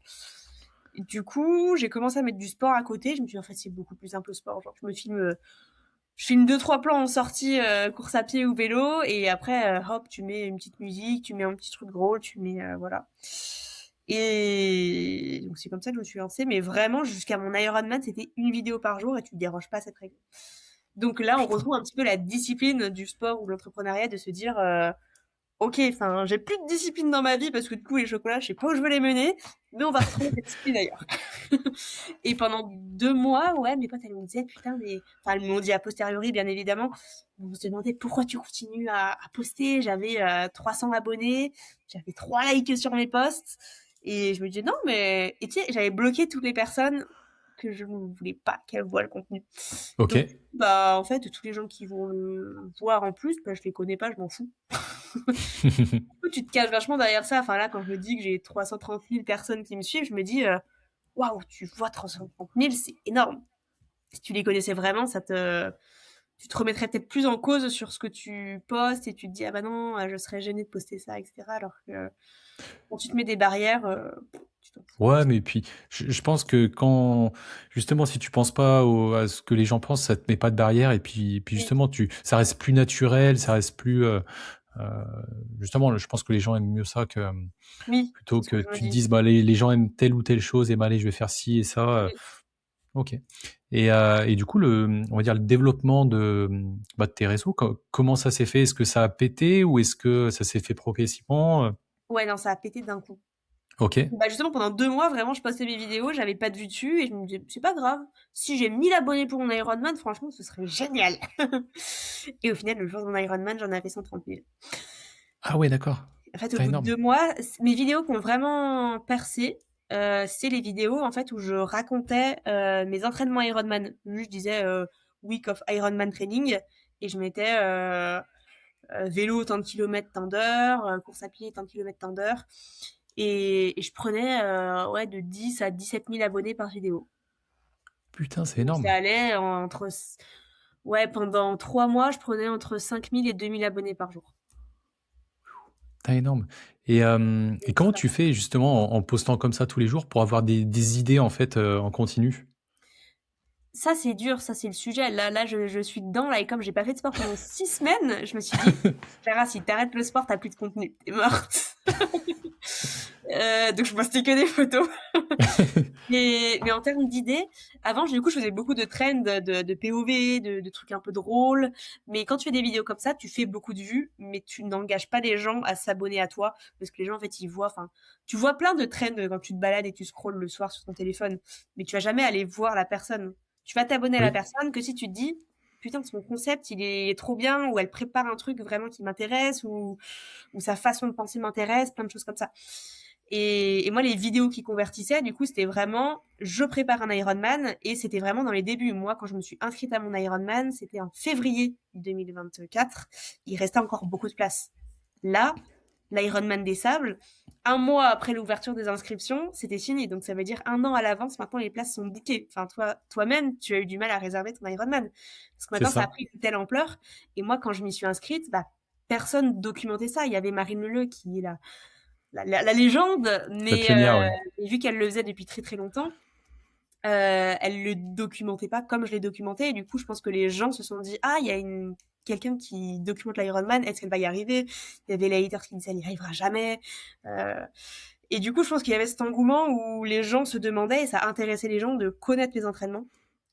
Speaker 2: Et du coup, j'ai commencé à mettre du sport à côté. Je me suis dit, en fait, c'est beaucoup plus simple le sport. Genre, je filme 2-3 plans en sortie, course à pied ou vélo, et après, hop, tu mets une petite musique, tu mets un petit truc drôle, tu mets, voilà. Et donc c'est comme ça que je me suis lancée, mais vraiment jusqu'à mon Ironman, c'était une vidéo par jour et tu te déroges pas à cette règle. Donc là, on
Speaker 1: Putain.
Speaker 2: retrouve un petit peu la discipline du sport ou de l'entrepreneuriat de se dire, ok, enfin, j'ai plus de discipline dans ma vie parce que du coup, les chocolats, je sais pas où je veux les mener, mais on va retrouver cette discipline ailleurs. Et pendant 2 mois, ouais, mes potes, elles me disaient, putain, mais, enfin, elles m'ont dit a posteriori, bien évidemment, on se demandait pourquoi tu continues à poster. J'avais 300 abonnés, j'avais 3 likes sur mes posts, et je me disais, non, mais, et tu sais, j'avais bloqué toutes les personnes que je ne voulais pas qu'elles voient le contenu.
Speaker 1: Ok.
Speaker 2: Donc, bah, en fait, tous les gens qui vont le voir en plus, bah, je les connais pas, je m'en fous. Tu te caches vachement derrière ça. Enfin, là, quand je me dis que j'ai 330 000 personnes qui me suivent, je me dis, waouh, tu vois 330 000, c'est énorme. Si tu les connaissais vraiment, tu te remettrais peut-être plus en cause sur ce que tu postes et tu te dis, ah bah non, je serais gênée de poster ça, etc. Alors que quand tu te mets des barrières, tu t'en fous.
Speaker 1: Ouais, mais puis je pense que quand justement si tu penses pas à ce que les gens pensent, ça te met pas de barrière et puis
Speaker 2: Oui,
Speaker 1: justement ça reste plus naturel, ça reste plus euh, justement je pense que les gens aiment mieux ça que
Speaker 2: oui,
Speaker 1: plutôt
Speaker 2: c'est ce que
Speaker 1: que
Speaker 2: je me
Speaker 1: tu te
Speaker 2: dis.
Speaker 1: dises bah les gens aiment telle ou telle chose et bah allez je vais faire ci et ça.
Speaker 2: Oui.
Speaker 1: Ok. Et du coup on va dire le développement de tes réseaux, comment ça s'est fait? Est-ce que ça a pété ou est-ce que ça s'est fait progressivement?
Speaker 2: Ouais, non, ça a pété d'un coup.
Speaker 1: Ok.
Speaker 2: Bah justement, pendant 2 mois, vraiment, je postais mes vidéos, j'avais pas de vues dessus, et je me disais, c'est pas grave. Si j'ai 1000 abonnés pour mon Ironman, franchement, ce serait génial. Et au final, le jour de mon Ironman, j'en avais 130 000.
Speaker 1: Ah ouais, d'accord.
Speaker 2: En fait, au
Speaker 1: Putain,
Speaker 2: bout de
Speaker 1: énorme.
Speaker 2: 2 mois, mes vidéos qui ont vraiment percé, c'est les vidéos en fait où je racontais mes entraînements Ironman. Je disais Week of Ironman Training et je mettais vélo tant de kilomètres, tant d'heures, course à pied tant de kilomètres, tant d'heures. Et je prenais ouais, de 10 à 17 000 abonnés par vidéo.
Speaker 1: Putain, c'est
Speaker 2: Donc ça
Speaker 1: énorme.
Speaker 2: allait entre... Ouais, pendant 3 mois, je prenais entre 5 000 et 2 000 abonnés par jour.
Speaker 1: Putain, énorme. Et comment tu fais justement en postant comme ça tous les jours pour avoir des idées en fait en continu?
Speaker 2: Ça, c'est dur, ça, c'est le sujet. Là, je suis dedans, là, et comme j'ai pas fait de sport pendant 6 semaines, je me suis dit, Clara, si t'arrêtes le sport, t'as plus de contenu, t'es morte. Donc, je postais que des photos. Mais en termes d'idées, avant, du coup, je faisais beaucoup de trends, de POV, de trucs un peu drôles. Mais quand tu fais des vidéos comme ça, tu fais beaucoup de vues, mais tu n'engages pas les gens à s'abonner à toi. Parce que les gens, en fait, ils voient, enfin, tu vois plein de trends quand tu te balades et tu scrolles le soir sur ton téléphone. Mais tu vas jamais aller voir la personne. Tu vas t'abonner à la
Speaker 1: Oui,
Speaker 2: personne que si tu te dis, putain, son concept, il est trop bien, ou elle prépare un truc vraiment qui m'intéresse, ou sa façon de penser m'intéresse, plein de choses comme ça. Et moi, les vidéos qui convertissaient, du coup, c'était vraiment, je prépare un Ironman, et c'était vraiment dans les débuts. Moi, quand je me suis inscrite à mon Ironman, c'était en février 2024. Il restait encore beaucoup de place. Là, l'Ironman des Sables, un mois après l'ouverture des inscriptions, c'était fini. Donc, ça veut dire 1 an à l'avance, maintenant, les places sont bookées. Enfin, toi-même, tu as eu du mal à réserver ton Ironman. Parce que
Speaker 1: c'est
Speaker 2: maintenant, ça a
Speaker 1: ça.
Speaker 2: pris une telle ampleur. Et moi, quand je m'y suis inscrite, bah, personne documentait ça. Il y avait Marine Leleu qui est là la légende,
Speaker 1: La
Speaker 2: mais
Speaker 1: pionnière, oui.
Speaker 2: vu qu'elle le faisait depuis très très longtemps, elle le documentait pas comme je l'ai documenté. Et du coup, je pense que les gens se sont dit, ah, il y a une quelqu'un qui documente l'Ironman, est-ce qu'elle va y arriver? Il y avait les haters qui disaient elle n'y arrivera jamais. Et du coup, je pense qu'il y avait cet engouement où les gens se demandaient, et ça intéressait les gens de connaître les entraînements.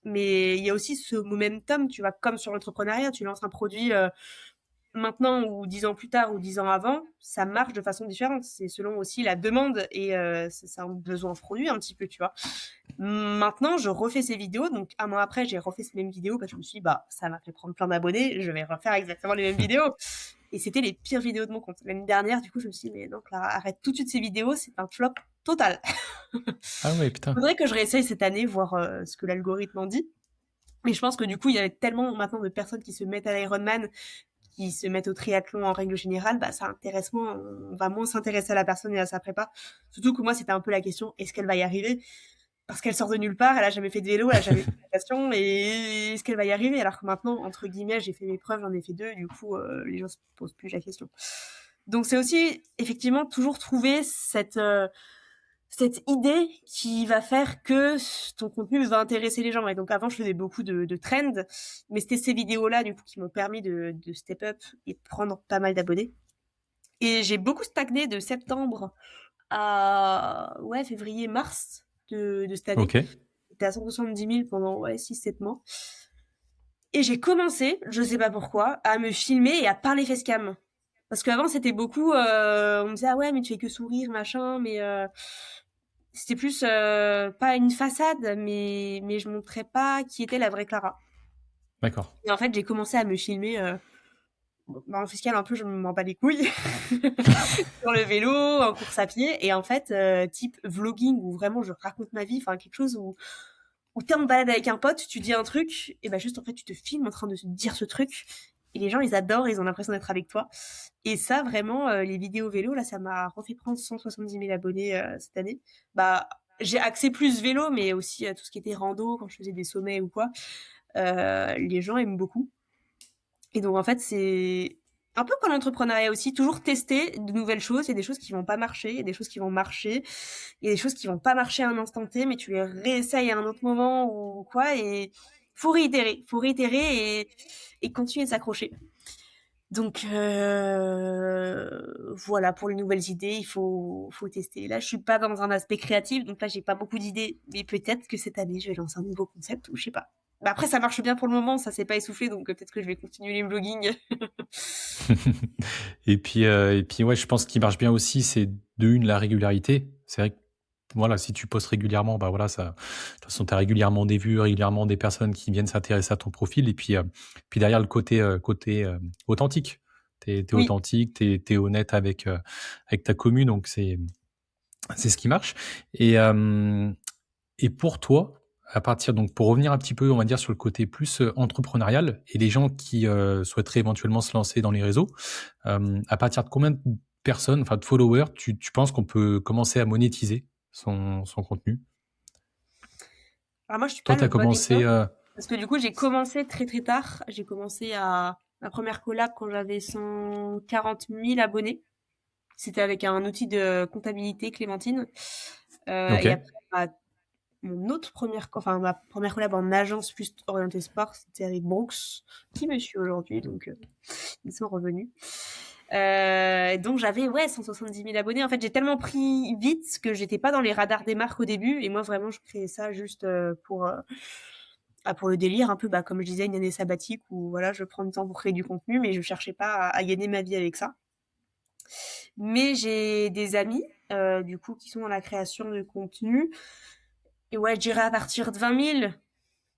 Speaker 2: Mais il y a aussi ce momentum, tu vois, comme sur l'entrepreneuriat, tu lances un produit maintenant ou 10 ans plus tard ou 10 ans avant, ça marche de façon différente. C'est selon aussi la demande et c'est un besoin produit un petit peu, tu vois. Maintenant, je refais ces vidéos. Donc, un an après, j'ai refait ces mêmes vidéos parce que je me suis dit, bah, ça m'a fait prendre plein d'abonnés. Je vais refaire exactement les mêmes vidéos. Et c'était les pires vidéos de mon compte. L'année dernière, du coup, je me suis dit, mais non, Clara, arrête tout de suite ces vidéos. C'est un flop total.
Speaker 1: Ah ouais, putain.
Speaker 2: Faudrait que je réessaye cette année, voir ce que l'algorithme en dit. Mais je pense que du coup, il y avait tellement maintenant de personnes qui se mettent à l'Ironman, qui se mettent au triathlon en règle générale, bah, ça intéresse moins, on va moins s'intéresser à la personne et à sa prépa. Surtout que moi, c'était un peu la question, est-ce qu'elle va y arriver? Parce qu'elle sort de nulle part, elle a jamais fait de vélo, elle a jamais fait de natation, et est-ce qu'elle va y arriver? Alors que maintenant, entre guillemets, j'ai fait mes preuves, j'en ai fait 2, du coup, les gens se posent plus la question. Donc c'est aussi, effectivement, toujours trouver cette idée qui va faire que ton contenu va intéresser les gens. Et donc avant, je faisais beaucoup de trends, mais c'était ces vidéos-là, du coup, qui m'ont permis de step up et de prendre pas mal d'abonnés. Et j'ai beaucoup stagné de septembre à février, mars de cette année.
Speaker 1: Ok.
Speaker 2: J'étais à 170 000 pendant 6-7 mois. Et j'ai commencé, je sais pas pourquoi, à me filmer et à parler facecam. Parce qu'avant, c'était beaucoup, on me disait, ah ouais, mais tu fais que sourire, machin, mais c'était plus pas une façade, mais je montrais pas qui était la vraie Clara.
Speaker 1: D'accord.
Speaker 2: Et en fait, j'ai commencé à me filmer en fiscal un peu, je m'en bats les couilles sur le vélo, en course à pied, et en fait, type vlogging où vraiment je raconte ma vie, enfin quelque chose où t'es en balade avec un pote, tu dis un truc, et ben juste en fait tu te filmes en train de dire ce truc, et les gens ils adorent, ils ont l'impression d'être avec toi. Et ça vraiment, les vidéos vélo là, ça m'a refait prendre 170 000 abonnés cette année. Bah j'ai axé plus vélo, mais aussi tout ce qui était rando quand je faisais des sommets ou quoi. Les gens aiment beaucoup. Et donc en fait c'est un peu comme l'entrepreneuriat aussi, toujours tester de nouvelles choses. Il y a des choses qui vont pas marcher, il y a des choses qui vont marcher, il y a des choses qui vont pas marcher à un instant T, mais tu les réessayes à un autre moment ou quoi, et faut réitérer et continuer de s'accrocher. Donc voilà, pour les nouvelles idées, il faut tester. Là, je suis pas dans un aspect créatif, donc là, j'ai pas beaucoup d'idées, mais peut-être que cette année, je vais lancer un nouveau concept ou je sais pas. Bah après, ça marche bien pour le moment, ça s'est pas essoufflé, donc peut-être que je vais continuer les blogging.
Speaker 1: Et puis, ouais, je pense qu'il marche bien aussi, c'est de une, la régularité. C'est vrai que voilà, si tu postes régulièrement, bah voilà, ça, de toute façon, tu as régulièrement des vues, régulièrement des personnes qui viennent s'intéresser à ton profil. Et puis derrière, le côté authentique. T'es
Speaker 2: Oui.
Speaker 1: authentique, t'es honnête avec ta commune, donc c'est ce qui marche. Et pour toi, à partir donc pour revenir un petit peu, on va dire sur le côté plus entrepreneurial et les gens qui souhaiteraient éventuellement se lancer dans les réseaux, à partir de combien de personnes, enfin de followers, tu penses qu'on peut commencer à monétiser son contenu?
Speaker 2: Alors moi, je suis
Speaker 1: Toi,
Speaker 2: pas
Speaker 1: tu
Speaker 2: le
Speaker 1: as
Speaker 2: bon
Speaker 1: commencé.
Speaker 2: exemple, parce que du coup, j'ai commencé très très tard. J'ai commencé à ma première collab quand j'avais 140 000 abonnés. C'était avec un outil de comptabilité, Clémentine.
Speaker 1: Ok,
Speaker 2: Et après, ma première collab en agence plus orientée sport, c'était avec Brooks, qui me suit aujourd'hui, donc ils sont revenus. Donc j'avais 170 000 abonnés. En fait, j'ai tellement pris vite que j'étais pas dans les radars des marques au début. Et moi, vraiment, je créais ça juste pour le délire, un peu comme je disais, une année sabbatique où voilà, je prends du temps pour créer du contenu, mais je cherchais pas à gagner ma vie avec ça. Mais j'ai des amis, du coup, qui sont dans la création de contenu. Et ouais, je dirais à partir de 20 000,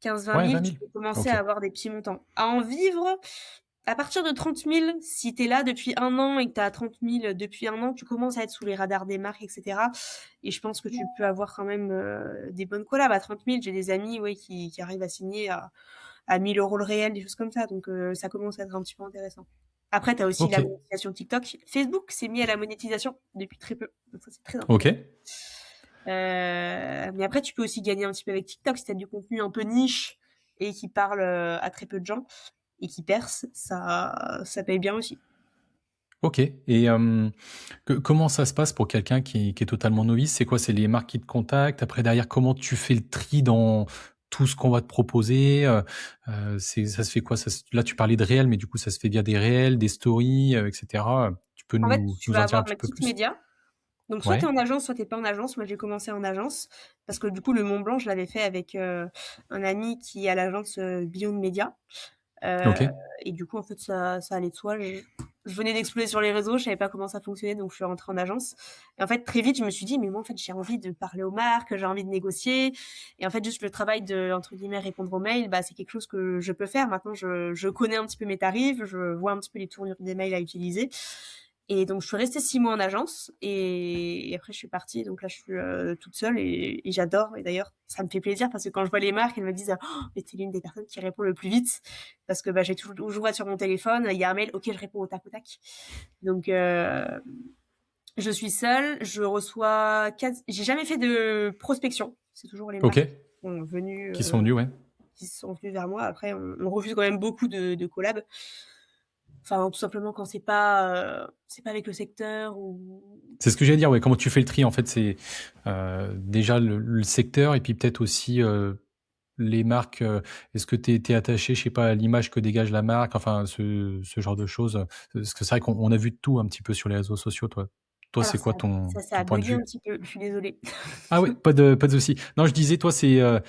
Speaker 2: 15-20
Speaker 1: ouais,
Speaker 2: 000,
Speaker 1: 20
Speaker 2: tu
Speaker 1: 000.
Speaker 2: peux commencer
Speaker 1: Ok,
Speaker 2: à avoir des petits montants. À en vivre, à partir de 30 000, si t'es là depuis un an et que t'as 30 000 depuis un an, tu commences à être sous les radars des marques, etc. Et je pense que tu peux avoir quand même des bonnes collabs. À 30 000, j'ai des amis qui arrivent à signer à 1 000 euros le réel, des choses comme ça. Donc ça commence à être un petit peu intéressant. Après, t'as aussi
Speaker 1: ok,
Speaker 2: la monétisation TikTok. Facebook s'est mis à la monétisation depuis très peu. Donc ça, c'est très
Speaker 1: ok,
Speaker 2: intéressant. Mais après, tu peux aussi gagner un petit peu avec TikTok si t'as du contenu un peu niche et qui parle à très peu de gens et qui perce, ça paye bien aussi.
Speaker 1: ok. Et comment ça se passe pour quelqu'un qui est totalement novice? C'est quoi? C'est les marques qui te contactent? Après, derrière, comment tu fais le tri dans tout ce qu'on va te proposer? Ça se fait quoi? Là, tu parlais de réels, mais du coup, ça se fait via des réels, des stories, etc. Tu peux
Speaker 2: En fait,
Speaker 1: nous,
Speaker 2: tu
Speaker 1: nous
Speaker 2: vas
Speaker 1: en dire un
Speaker 2: avoir
Speaker 1: petit
Speaker 2: un
Speaker 1: peu
Speaker 2: kit
Speaker 1: plus?
Speaker 2: média. Donc soit tu es
Speaker 1: Ouais.
Speaker 2: en agence, soit tu es pas en agence. Moi, j'ai commencé en agence parce que du coup, le Mont Blanc, je l'avais fait avec un ami qui est à l'agence Beyond Media.
Speaker 1: Ok.
Speaker 2: Et du coup, en fait, ça allait de soi. Je venais d'exploser sur les réseaux, je savais pas comment ça fonctionnait, donc je suis rentrée en agence. Et en fait, très vite, je me suis dit, mais moi, en fait, j'ai envie de parler aux marques, j'ai envie de négocier. Et en fait, juste le travail de, entre guillemets, répondre aux mails, bah, c'est quelque chose que je peux faire. Maintenant, je connais un petit peu mes tarifs, je vois un petit peu les tournures des mails à utiliser. Et donc, je suis restée 6 mois en agence et après, je suis partie. Donc là, je suis toute seule et j'adore. Et d'ailleurs, ça me fait plaisir parce que quand je vois les marques, elles me disent oh, mais t'es l'une des personnes qui répond le plus vite parce que bah, j'ai toujours sur mon téléphone. Il y a un mail, ok, je réponds au tac au tac. Donc, je suis seule. Je reçois. J'ai jamais fait de prospection. C'est toujours les
Speaker 1: Ok.
Speaker 2: marques
Speaker 1: Qui sont venus, ouais.
Speaker 2: qui sont venues vers moi. Après, on refuse quand même beaucoup de collabs. Enfin, tout simplement quand c'est pas avec le secteur ou
Speaker 1: C'est ce que j'allais dire, ouais. Comment tu fais le tri, en fait, c'est déjà le secteur et puis peut-être aussi les marques. Est-ce que tu es attaché, je sais pas, à l'image que dégage la marque, enfin, ce genre de choses. Parce que c'est vrai qu'on a vu de tout un petit peu sur les réseaux sociaux, toi. Toi,
Speaker 2: alors
Speaker 1: c'est quoi ton,
Speaker 2: ça
Speaker 1: ton
Speaker 2: a
Speaker 1: point de
Speaker 2: bugué un
Speaker 1: vue?
Speaker 2: petit peu, je suis désolée.
Speaker 1: Ah ouais, pas de souci. Non, je disais, toi, c'est euh,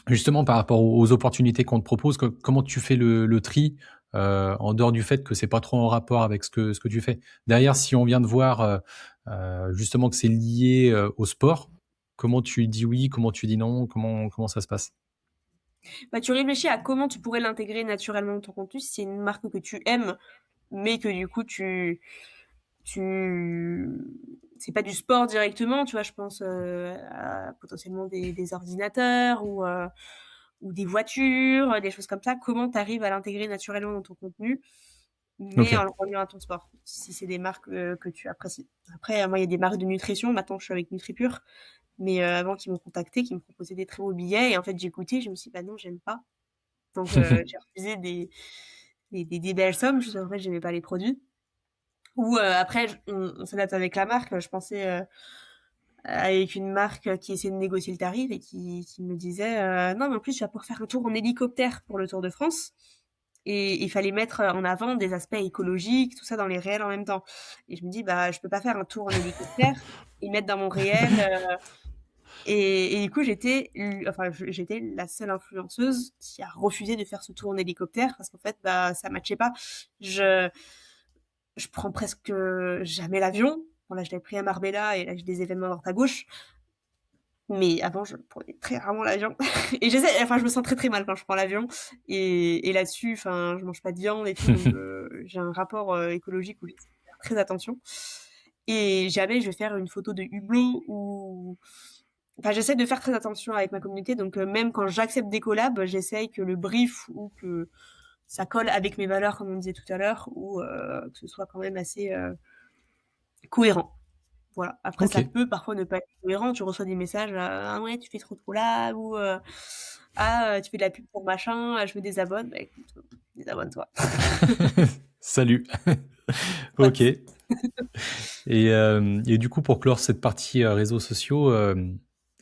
Speaker 1: justement par rapport aux opportunités qu'on te propose, comment tu fais le tri en dehors du fait que c'est pas trop en rapport avec ce que tu fais. Derrière, si on vient de voir justement que c'est lié au sport, comment tu dis oui, comment tu dis non, comment ça se passe?
Speaker 2: Bah, tu réfléchis à comment tu pourrais l'intégrer naturellement dans ton contenu si c'est une marque que tu aimes, mais que du coup tu c'est pas du sport directement, tu vois, je pense à potentiellement des ordinateurs ou des voitures, des choses comme ça. Comment tu arrives à l'intégrer naturellement dans ton contenu, mais
Speaker 1: Ok.
Speaker 2: en le reliant à ton sport, si c'est des marques que tu apprécies. Après, moi, il y a des marques de nutrition. Maintenant, je suis avec NutriPure. Mais avant qu'ils m'ont contacté, qu'ils me proposaient des très beaux billets. Et en fait, j'ai écouté, je me suis dit, bah non, j'aime pas. Donc, j'ai refusé des belles sommes, juste en fait, j'aimais pas les produits. Ou après, on s'adapte avec la marque. Je pensais avec une marque qui essayait de négocier le tarif et qui me disait, non, mais en plus, tu vas pouvoir faire un tour en hélicoptère pour le Tour de France. Et il fallait mettre en avant des aspects écologiques, tout ça dans les réels en même temps. Et je me dis, bah, je peux pas faire un tour en hélicoptère et mettre dans mon réel et du coup, j'étais la seule influenceuse qui a refusé de faire ce tour en hélicoptère parce qu'en fait, bah, ça matchait pas. Je, je prends presque jamais l'avion. Bon, là, je l'ai pris à Marbella et là, j'ai des événements à droite à gauche. Mais avant, je prenais très rarement l'avion. Et je me sens très très mal quand je prends l'avion. Et là-dessus, enfin, je mange pas de viande et tout. Donc, j'ai un rapport écologique où je fais très attention. Et jamais je vais faire une photo de hublot ou enfin, j'essaie de faire très attention avec ma communauté, donc même quand j'accepte des collabs, j'essaye que le brief ou que ça colle avec mes valeurs, comme on disait tout à l'heure, ou que ce soit quand même assez cohérent. Voilà. Après,
Speaker 1: Ok.
Speaker 2: ça peut parfois ne pas être cohérent. Tu reçois des messages, ah ouais, tu fais trop de collabs, ou ah, tu fais de la pub pour machin, je me désabonne. Bah écoute, désabonne-toi.
Speaker 1: Salut.
Speaker 2: Pas de
Speaker 1: Ok.
Speaker 2: soucis.
Speaker 1: Et du coup, pour clore cette partie réseaux sociaux,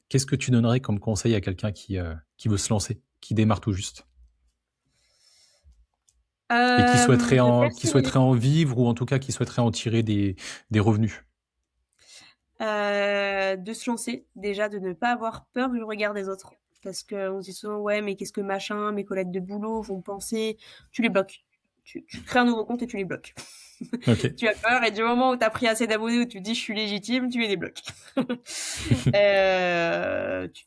Speaker 1: qu'est-ce que tu donnerais comme conseil à quelqu'un qui veut se lancer, qui démarre tout juste et
Speaker 2: De
Speaker 1: qui
Speaker 2: persévérer.
Speaker 1: souhaiterait en vivre ou en tout cas qui souhaiterait en tirer des revenus?
Speaker 2: De se lancer, déjà de ne pas avoir peur du regard des autres. Parce qu'on se dit souvent, ouais, mais qu'est-ce que machin, mes collègues de boulot vont penser. Tu les bloques. Tu crées un nouveau compte et tu les bloques.
Speaker 1: Ok.
Speaker 2: Tu as peur et du moment où tu as pris assez d'abonnés où tu dis je suis légitime, tu les débloques. Tu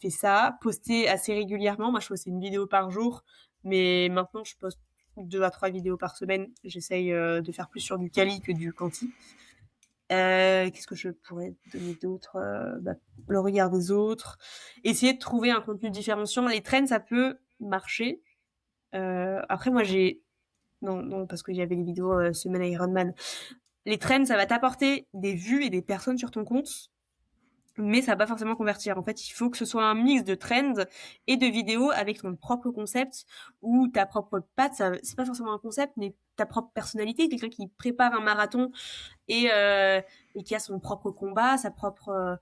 Speaker 2: fais ça, poster assez régulièrement. Moi, je postais une vidéo par jour, mais maintenant, je poste 2 à 3 vidéos par semaine. J'essaye de faire plus sur du quali que du quanti. Qu'est-ce que je pourrais donner d'autre bah, le regard des autres. Essayer de trouver un contenu différenciant. Les trends, ça peut marcher. Après, moi, non, non, parce qu'il y avait des vidéos semaine Ironman. Les trends, ça va t'apporter des vues et des personnes sur ton compte, mais ça va pas forcément convertir. En fait, il faut que ce soit un mix de trends et de vidéos avec ton propre concept ou ta propre patte. C'est pas forcément un concept, mais ta propre personnalité. Quelqu'un qui prépare un marathon et qui a son propre combat, sa propre.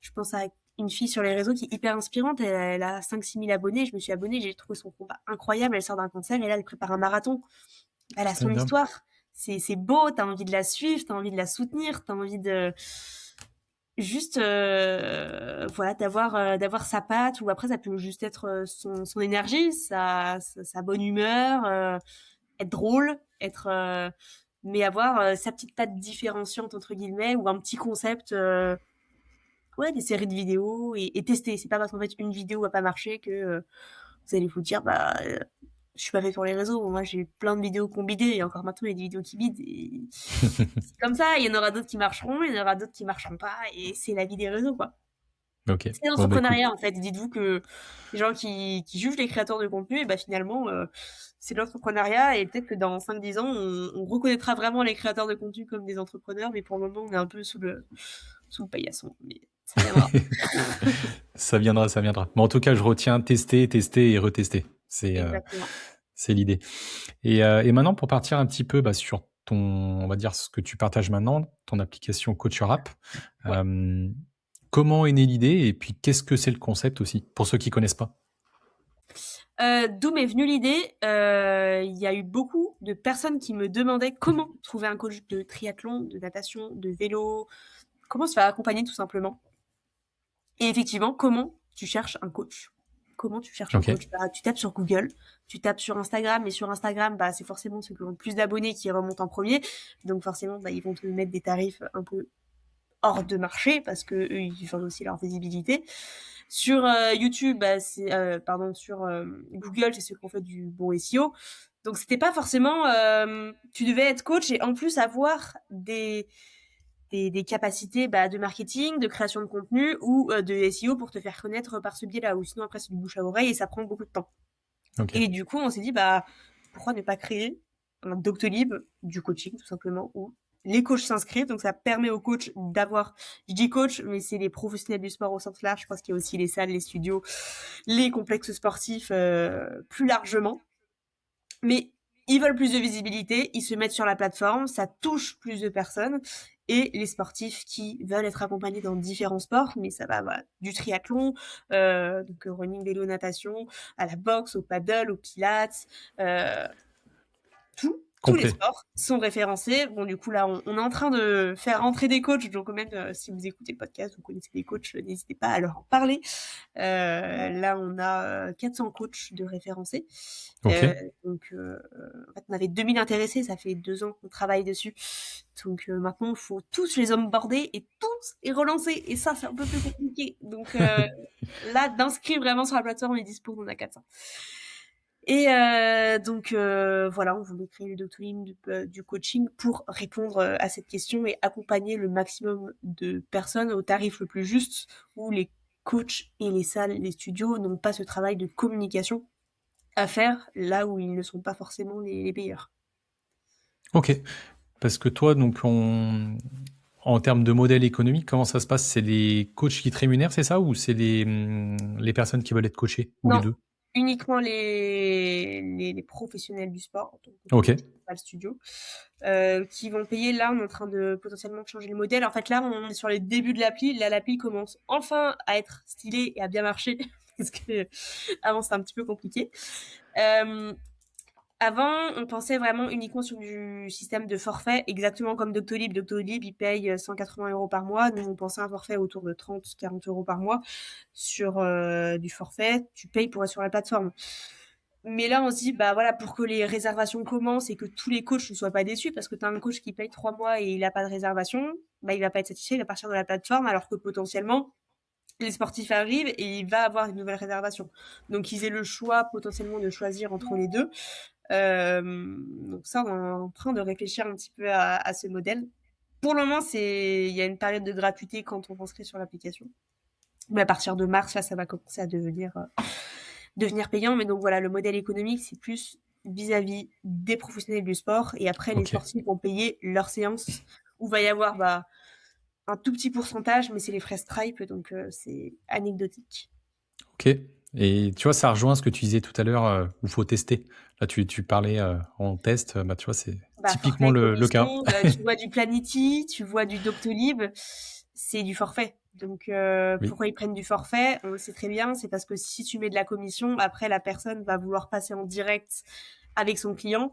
Speaker 2: Je pense à une fille sur les réseaux qui est hyper inspirante. Elle a 5-6 000 abonnés. Je me suis abonnée, j'ai trouvé son combat incroyable. Elle sort d'un concert et là, elle prépare un marathon. Elle a
Speaker 1: Putain,
Speaker 2: son
Speaker 1: énorme.
Speaker 2: histoire. C'est beau, t'as envie de la suivre, t'as envie de la soutenir, t'as envie de juste voilà d'avoir sa patte, ou après ça peut juste être son énergie, sa bonne humeur, être drôle, être mais avoir sa petite patte différenciante entre guillemets, ou un petit concept, ouais, des séries de vidéos, et tester. C'est pas parce qu'en fait une vidéo va pas marcher que vous allez vous dire bah je suis pas fait pour les réseaux. Moi j'ai plein de vidéos qui ont bidé, et encore maintenant il y a des vidéos qui bident, et c'est comme ça. Il y en aura d'autres qui marcheront, il y en aura d'autres qui marcheront pas, et c'est la vie des réseaux, quoi.
Speaker 1: Ok.
Speaker 2: C'est
Speaker 1: Bon, bah écoute.
Speaker 2: l'entrepreneuriat, en fait. Dites-vous que les gens qui jugent les créateurs de contenu, et bah finalement c'est l'entrepreneuriat, et peut-être que dans 5-10 ans on reconnaîtra vraiment les créateurs de contenu comme des entrepreneurs, mais pour le moment on est un peu sous le paillasson, mais ça viendra.
Speaker 1: Ça viendra, ça viendra. Mais en tout cas, je retiens tester, tester et retester.
Speaker 2: Exactement.
Speaker 1: C'est l'idée. Et maintenant, pour partir un petit peu sur on va dire ce que tu partages maintenant, ton application CoachUp,
Speaker 2: Ouais.
Speaker 1: comment est née l'idée et puis qu'est-ce que c'est le concept aussi, pour ceux qui connaissent pas?
Speaker 2: D'où m'est venue l'idée. Il y a eu beaucoup de personnes qui me demandaient comment trouver un coach de triathlon, de natation, de vélo, comment se faire accompagner tout simplement. Et effectivement, comment tu cherches un coach? Comment tu cherches un
Speaker 1: Ok.
Speaker 2: coach? Bah, tu tapes sur Google, tu tapes sur Instagram, et sur Instagram, bah, c'est forcément ceux qui ont le plus d'abonnés qui remontent en premier. Donc forcément, bah, ils vont te mettre des tarifs un peu hors de marché, parce que eux, ils vendent aussi leur visibilité. Sur YouTube, bah, sur Google, c'est ceux qui ont fait du bon SEO. Donc c'était pas forcément tu devais être coach et en plus avoir des capacités de marketing, de création de contenu, ou de SEO pour te faire connaître par ce biais-là, ou sinon après c'est du bouche à oreille et ça prend beaucoup de temps.
Speaker 1: Ok.
Speaker 2: Et du coup on s'est dit pourquoi ne pas créer un Doctolib du coaching, tout simplement, où les coachs s'inscrivent. Donc ça permet aux coachs d'avoir, je dis coach, mais c'est les professionnels du sport au sens large. Je pense qu'il y a aussi les salles, les studios, les complexes sportifs plus largement. Mais ils veulent plus de visibilité, ils se mettent sur la plateforme, ça touche plus de personnes. Et les sportifs qui veulent être accompagnés dans différents sports, mais ça va du triathlon, donc running, vélo, natation, à la boxe, au paddle, au pilates, tous les
Speaker 1: Complet.
Speaker 2: sports sont référencés. Bon, du coup, là, on est en train de faire rentrer des coachs. Donc, même si vous écoutez le podcast, vous connaissez des coachs, n'hésitez pas à leur en parler. Là, on a 400 coachs de référencés.
Speaker 1: Ok.
Speaker 2: Donc, en fait, on avait 2000 intéressés. Ça fait 2 ans qu'on travaille dessus. Donc, maintenant, il faut tous les onboarder et tous les relancer. Et ça, c'est un peu plus compliqué. Donc, là, d'inscrire vraiment sur la plateforme est dispo, on a 400. Et donc voilà, on voulait créer le Doctolib du coaching pour répondre à cette question et accompagner le maximum de personnes au tarif le plus juste, où les coachs et les salles, les studios n'ont pas ce travail de communication à faire, là où ils ne sont pas forcément les meilleurs.
Speaker 1: Ok. Parce que toi, donc, en termes de modèle économique, comment ça se passe? C'est les coachs qui te rémunèrent, c'est ça? Ou c'est les personnes qui veulent être coachées? Ou les
Speaker 2: Non,
Speaker 1: deux?
Speaker 2: uniquement les professionnels du sport, en tant que
Speaker 1: Ok.
Speaker 2: coach, pas le studio, qui vont payer. Là, on est en train de potentiellement changer le modèle. En fait, là, on est sur les débuts de l'appli. Là, l'appli commence enfin à être stylée et à bien marcher, parce que avant, c'était un petit peu compliqué. Avant, on pensait vraiment uniquement sur du système de forfait, exactement comme Doctolib. Doctolib, il paye 180 € par mois. Nous, on pensait un forfait autour de 30-40 € par mois sur du forfait. Tu payes pour être sur la plateforme. Mais là, on se dit, voilà, pour que les réservations commencent et que tous les coachs ne soient pas déçus, parce que tu as un coach qui paye 3 mois et il n'a pas de réservation, il va pas être satisfait, il va partir de la plateforme, alors que potentiellement, les sportifs arrivent et il va avoir une nouvelle réservation. Donc, ils aient le choix potentiellement de choisir entre les deux. Donc ça, on est en train de réfléchir un petit peu à ce modèle. Pour le moment, il y a une période de gratuité quand on s'inscrit sur l'application. Mais à partir de mars, là, ça va commencer à devenir payant. Mais donc voilà, le modèle économique, c'est plus vis-à-vis des professionnels du sport. Et après, les
Speaker 1: Ok.
Speaker 2: sportifs vont payer leur séance, où va y avoir un tout petit pourcentage, mais c'est les frais Stripe, donc c'est anecdotique.
Speaker 1: Ok. Et tu vois, ça rejoint ce que tu disais tout à l'heure, où il faut tester. Là, tu parlais en test, tu vois, c'est typiquement
Speaker 2: Forfait
Speaker 1: le cas.
Speaker 2: commission, tu vois du Planity, tu vois du Doctolib. c'est du forfait. Donc,
Speaker 1: Oui.
Speaker 2: pourquoi ils prennent du forfait? On le sait très bien, c'est parce que si tu mets de la commission, après la personne va vouloir passer en direct avec son client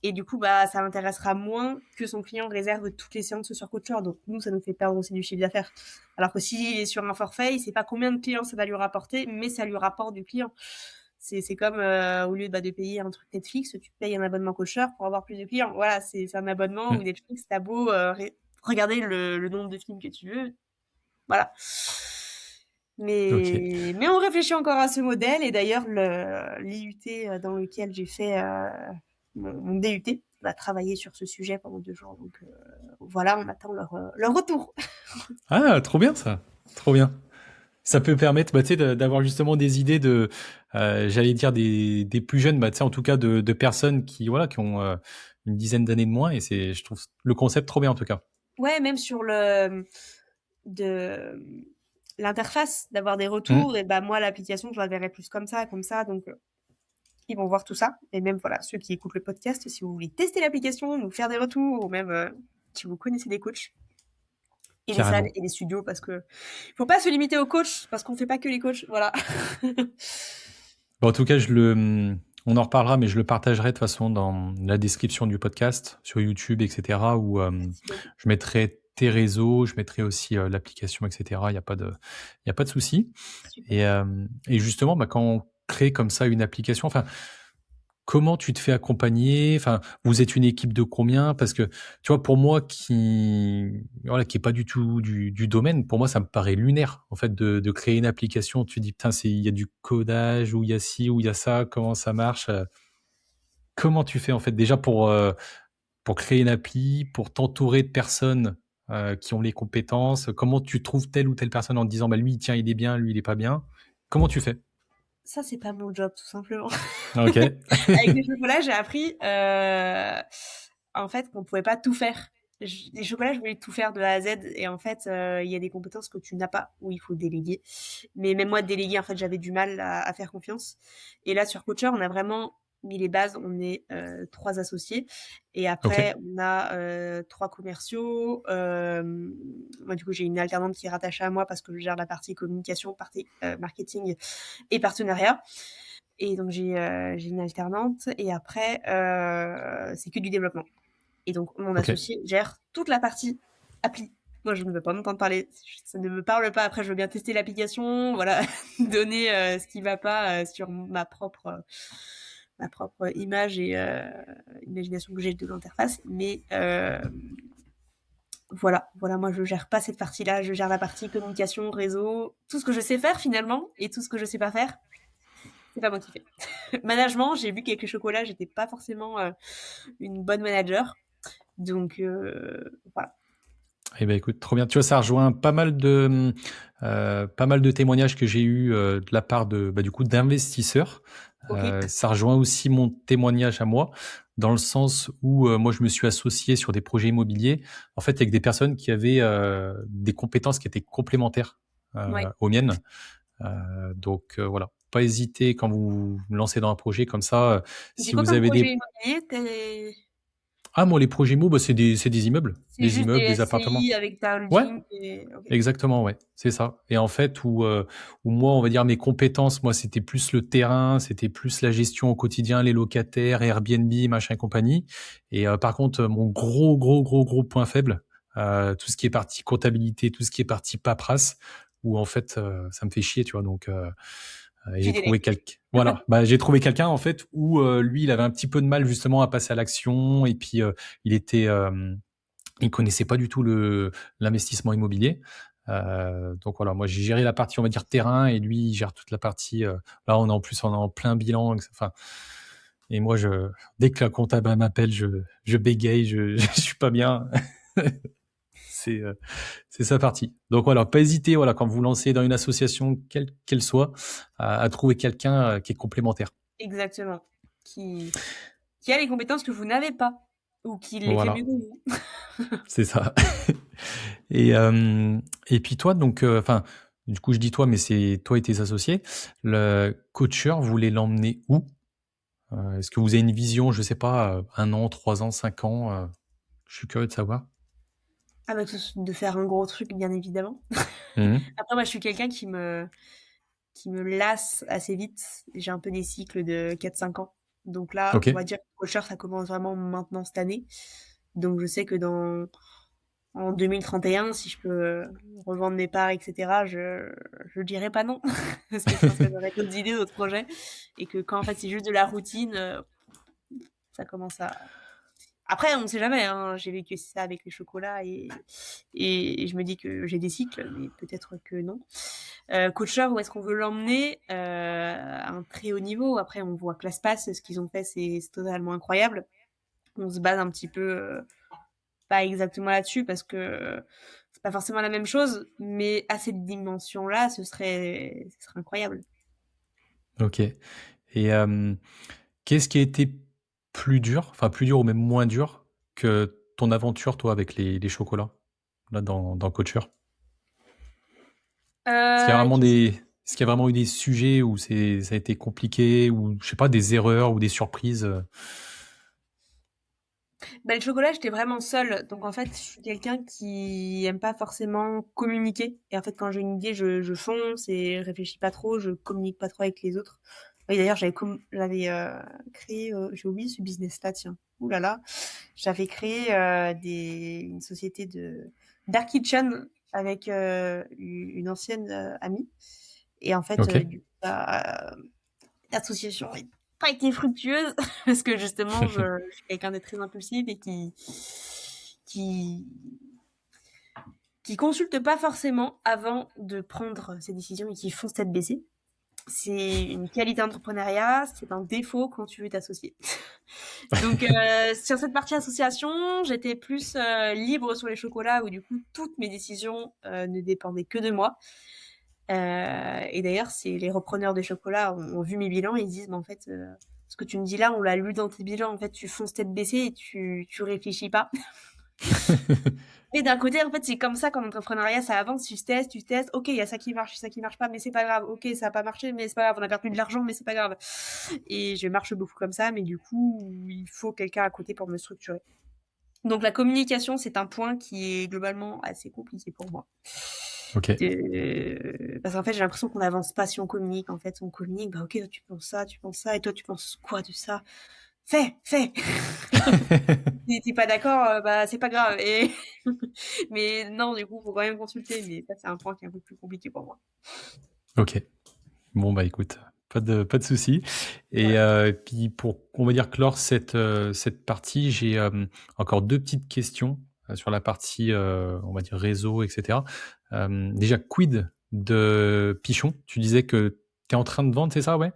Speaker 2: et du coup, bah, ça l'intéressera moins que son client réserve toutes les séances sur Coacher. Donc, nous, ça nous fait perdre aussi du chiffre d'affaires. Alors que s'il est sur un forfait, il sait pas combien de clients ça va lui rapporter, mais ça lui rapporte du client. C'est comme au lieu de payer un truc Netflix, tu payes un abonnement Coacher pour avoir plus de clients. Voilà, c'est un abonnement où
Speaker 1: Mm.
Speaker 2: Netflix, t'as beau regarder le nombre de films que tu veux. Voilà.
Speaker 1: Ok.
Speaker 2: Mais on réfléchit encore à ce modèle et d'ailleurs l'IUT dans lequel j'ai fait mon DUT va travailler sur ce sujet pendant 2 jours. Donc voilà, on attend leur retour.
Speaker 1: Ah, trop bien ça. Trop bien. Ça peut permettre, bah, tu sais, d'avoir justement des idées j'allais dire des plus jeunes, bah, tu sais, en tout cas de personnes qui, voilà, qui ont une dizaine d'années de moins. Et je trouve le concept trop bien en tout cas.
Speaker 2: Ouais, même sur de l'interface, d'avoir des
Speaker 1: Mm.
Speaker 2: retours. Et bah moi, l'application, je la verrai plus comme ça, comme ça. Donc ils vont voir tout ça. Et même voilà, ceux qui écoutent le podcast, si vous voulez tester l'application, nous faire des retours, ou même si vous connaissez des coachs et des salles
Speaker 1: Carrément.
Speaker 2: et des studios, parce que faut pas se limiter aux coachs, parce qu'on fait pas que les coachs. Voilà.
Speaker 1: Bon, en tout cas, on en reparlera, mais je le partagerai de toute façon dans la description du podcast sur YouTube, etc. Où
Speaker 2: Merci beaucoup.
Speaker 1: je mettrai tes réseaux, je mettrai aussi l'application, etc. Il y a pas de souci.
Speaker 2: Super.
Speaker 1: Et justement, bah, quand on crée comme ça une application, enfin, comment tu te fais accompagner? Enfin, vous êtes une équipe de combien? Parce que, tu vois, pour moi voilà, qui est pas du tout du domaine, pour moi, ça me paraît lunaire, en fait, de créer une application. Tu te dis, putain, il y a du codage, ou il y a ci, ou il y a ça, comment ça marche? Comment tu fais, en fait, déjà pour créer une appli, pour t'entourer de personnes, qui ont les compétences? Comment tu trouves telle ou telle personne en te disant, bah, lui, tiens, il est bien, lui, il est pas bien? Comment tu fais?
Speaker 2: Ça, c'est pas mon job, tout simplement.
Speaker 1: OK.
Speaker 2: Avec les chocolats, j'ai appris en fait qu'on pouvait pas tout faire. Les chocolats, je voulais tout faire de A à Z et en fait, il y a des compétences que tu n'as pas où il faut déléguer. Mais même moi, déléguer, en fait, j'avais du mal à faire confiance. Et là, sur Coacher, on a vraiment mis les bases. On est 3 associés et
Speaker 1: OK.
Speaker 2: après, on a 3 commerciaux. Moi, du coup, j'ai une alternante qui est rattachée à moi parce que je gère la partie communication, partie marketing et partenariat. Et donc j'ai une alternante et après c'est que du développement. Et donc mon
Speaker 1: OK.
Speaker 2: associé gère toute la partie appli. Moi je ne veux pas m'entendre parler, ça ne me parle pas. Après je veux bien tester l'application, voilà, donner ce qui va pas sur ma propre image et imagination que j'ai de l'interface. Mais voilà, moi je gère pas cette partie-là, je gère la partie communication, réseau, tout ce que je sais faire finalement et tout ce que je sais pas faire, c'est pas moi qui fais. Management, j'ai vu qu'avec les chocolats, j'étais pas forcément une bonne manager. Donc voilà.
Speaker 1: Eh ben écoute, trop bien. Tu vois, ça rejoint pas mal de témoignages que j'ai eu de la part bah, du coup, d'investisseurs.
Speaker 2: Ok.
Speaker 1: Ça rejoint aussi mon témoignage à moi, dans le sens où moi, je me suis associé sur des projets immobiliers, en fait, avec des personnes qui avaient des compétences qui étaient complémentaires
Speaker 2: Ouais.
Speaker 1: aux miennes. Donc voilà, pas hésiter quand vous vous lancez dans un projet comme ça.
Speaker 2: C'est
Speaker 1: Si
Speaker 2: quoi
Speaker 1: vous
Speaker 2: comme
Speaker 1: avez
Speaker 2: projet
Speaker 1: des
Speaker 2: immobilier?
Speaker 1: Ah, moi, les projets immo, bah, c'est
Speaker 2: C'est juste des
Speaker 1: des appartements.
Speaker 2: SCI avec ta
Speaker 1: Ouais,
Speaker 2: holding et... Ok.
Speaker 1: exactement, ouais, c'est ça. Et en fait, où moi, on va dire mes compétences, moi, c'était plus le terrain, c'était plus la gestion au quotidien, les locataires, Airbnb, machin et compagnie. Et par contre, mon gros point faible, tout ce qui est partie comptabilité, tout ce qui est partie paperasse, où en fait, ça me fait chier, tu vois. Donc, et
Speaker 2: Tu
Speaker 1: j'ai trouvé
Speaker 2: délègues.
Speaker 1: quelqu'un. Voilà, bah, j'ai trouvé quelqu'un en fait où lui, il avait un petit peu de mal justement à passer à l'action, et puis il était il connaissait pas du tout l'investissement immobilier. Donc voilà, moi j'ai géré la partie, on va dire, terrain, et lui il gère toute la partie. Là, on est en plein bilan. Enfin, et moi, dès que la comptable m'appelle, je bégaye, je suis pas bien. c'est euh, c'est sa partie. Donc voilà, pas hésiter, voilà, quand vous lancez dans une association, quelle qu'elle soit, à trouver quelqu'un qui est complémentaire.
Speaker 2: Exactement. Qui... qui a les compétences que vous n'avez pas. Ou qui les fait mieux
Speaker 1: Voilà,
Speaker 2: que vous.
Speaker 1: c'est ça. Et, euh, et puis toi, donc, enfin, du coup, je dis toi, mais c'est toi et tes associés. Le coacher, vous voulez l'emmener où? Est-ce que vous avez une vision, je sais pas, 1 an, 3 ans, 5 ans? Je suis curieux de savoir.
Speaker 2: Ah bah, de faire un gros truc, bien évidemment.
Speaker 1: Mmh.
Speaker 2: Après, moi, je suis quelqu'un qui me lasse assez vite. J'ai un peu des cycles de 4-5 ans. Donc là, on va
Speaker 1: OK.
Speaker 2: dire que Pocheur, ça commence vraiment maintenant cette année. Donc je sais que en 2031, si je peux revendre mes parts, etc., je dirais pas non. Parce que je pense que j'aurai d'autres idées, d'autres projets. Et que quand en fait c'est juste de la routine, ça commence à... Après, on ne sait jamais, hein. J'ai vécu ça avec les chocolats et je me dis que j'ai des cycles, mais peut-être que non. Coacheur, où est-ce qu'on veut l'emmener à un très haut niveau. Après, on voit ClassPass, ce qu'ils ont fait, c'est totalement incroyable. On se base un petit peu, pas exactement là-dessus, parce que c'est pas forcément la même chose, mais à cette dimension-là, ce serait incroyable.
Speaker 1: OK. Et qu'est-ce qui a été plus dur, enfin plus dur ou même moins dur que ton aventure, toi, avec les chocolats, là, dans Couture? Est-ce qu'il y a vraiment
Speaker 2: Qu'est-ce
Speaker 1: des est-ce qu'il y a vraiment eu des sujets où ça a été compliqué ou je sais pas, des erreurs ou des surprises,
Speaker 2: Bah, le chocolat, j'étais vraiment seule. Donc, en fait, je suis quelqu'un qui aime pas forcément communiquer. Et en fait, quand j'ai une idée, je fonce et je réfléchis pas trop, je communique pas trop avec les autres. Oui, d'ailleurs, j'avais créé, j'ai oublié ce business-là, tiens. Ouh là là. J'avais créé une société de Dark Kitchen avec une ancienne amie. Et en fait,
Speaker 1: OK.
Speaker 2: du coup, l'association n'a pas été fructueuse parce que justement, je suis quelqu'un de très impulsif et qui, qui consulte pas forcément avant de prendre ses décisions et qui fonce tête baissée. C'est une qualité entrepreneuriat, c'est un défaut quand tu veux t'associer. Donc, sur cette partie association, j'étais plus libre sur les chocolats où du coup, toutes mes décisions ne dépendaient que de moi. Et d'ailleurs, c'est les repreneurs de chocolat ont vu mes bilans et ils disent, mais en fait, ce que tu me dis là, on l'a lu dans tes bilans. En fait, tu fonces tête baissée et tu réfléchis pas. Et d'un côté, en fait, c'est comme ça qu'en entrepreneuriat, ça avance. Tu testes, tu testes. Ok, il y a ça qui marche pas, mais c'est pas grave. Ok, ça a pas marché, mais c'est pas grave. On a perdu de l'argent, mais c'est pas grave. Et je marche beaucoup comme ça, mais du coup, il faut quelqu'un à côté pour me structurer. Donc la communication, c'est un point qui est globalement assez compliqué pour moi.
Speaker 1: OK.
Speaker 2: Parce qu'en fait, j'ai l'impression qu'on n'avance pas si on communique. En fait, on communique, bah ok, toi tu penses ça, et toi tu penses quoi de ça? Fais! Si t'es pas d'accord, bah c'est pas grave. Mais non, du coup, faut quand même consulter. Mais ça, c'est un point qui est un peu plus compliqué pour moi.
Speaker 1: OK. Bon, bah, écoute, pas de souci et
Speaker 2: Voilà.
Speaker 1: puis pour, on va dire, clore cette partie, j'ai, encore 2 petites questions, sur la partie, on va dire réseau et cetera. Déjà, quid de Pichon? Tu disais que tu es en train de vendre, c'est ça, ouais?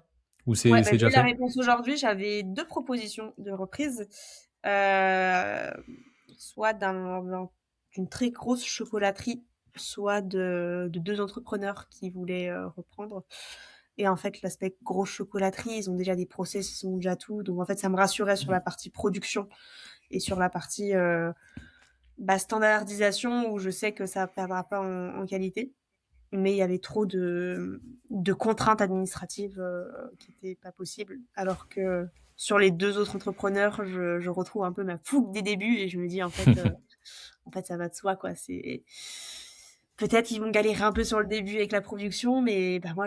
Speaker 1: Ou
Speaker 2: Ouais,
Speaker 1: c'est
Speaker 2: bah, j'ai
Speaker 1: déjà
Speaker 2: eu la
Speaker 1: fait?
Speaker 2: réponse aujourd'hui. J'avais 2 propositions de reprise, heu, soit d'une très grosse chocolaterie, soit de 2 entrepreneurs qui voulaient, reprendre. Et en fait, l'aspect grosse chocolaterie, ils ont déjà des process, ils ont déjà tout. Donc en fait, ça me rassurait sur la partie production et sur la partie, bah, standardisation où je sais que ça perdra pas en qualité. Mais il y avait trop de contraintes administratives qui n'étaient pas possibles. Alors que sur les 2 autres entrepreneurs, je retrouve un peu ma fougue des débuts et je me dis en fait ça va de soi quoi. C'est peut-être qu'ils vont galérer un peu sur le début avec la production, mais bah moi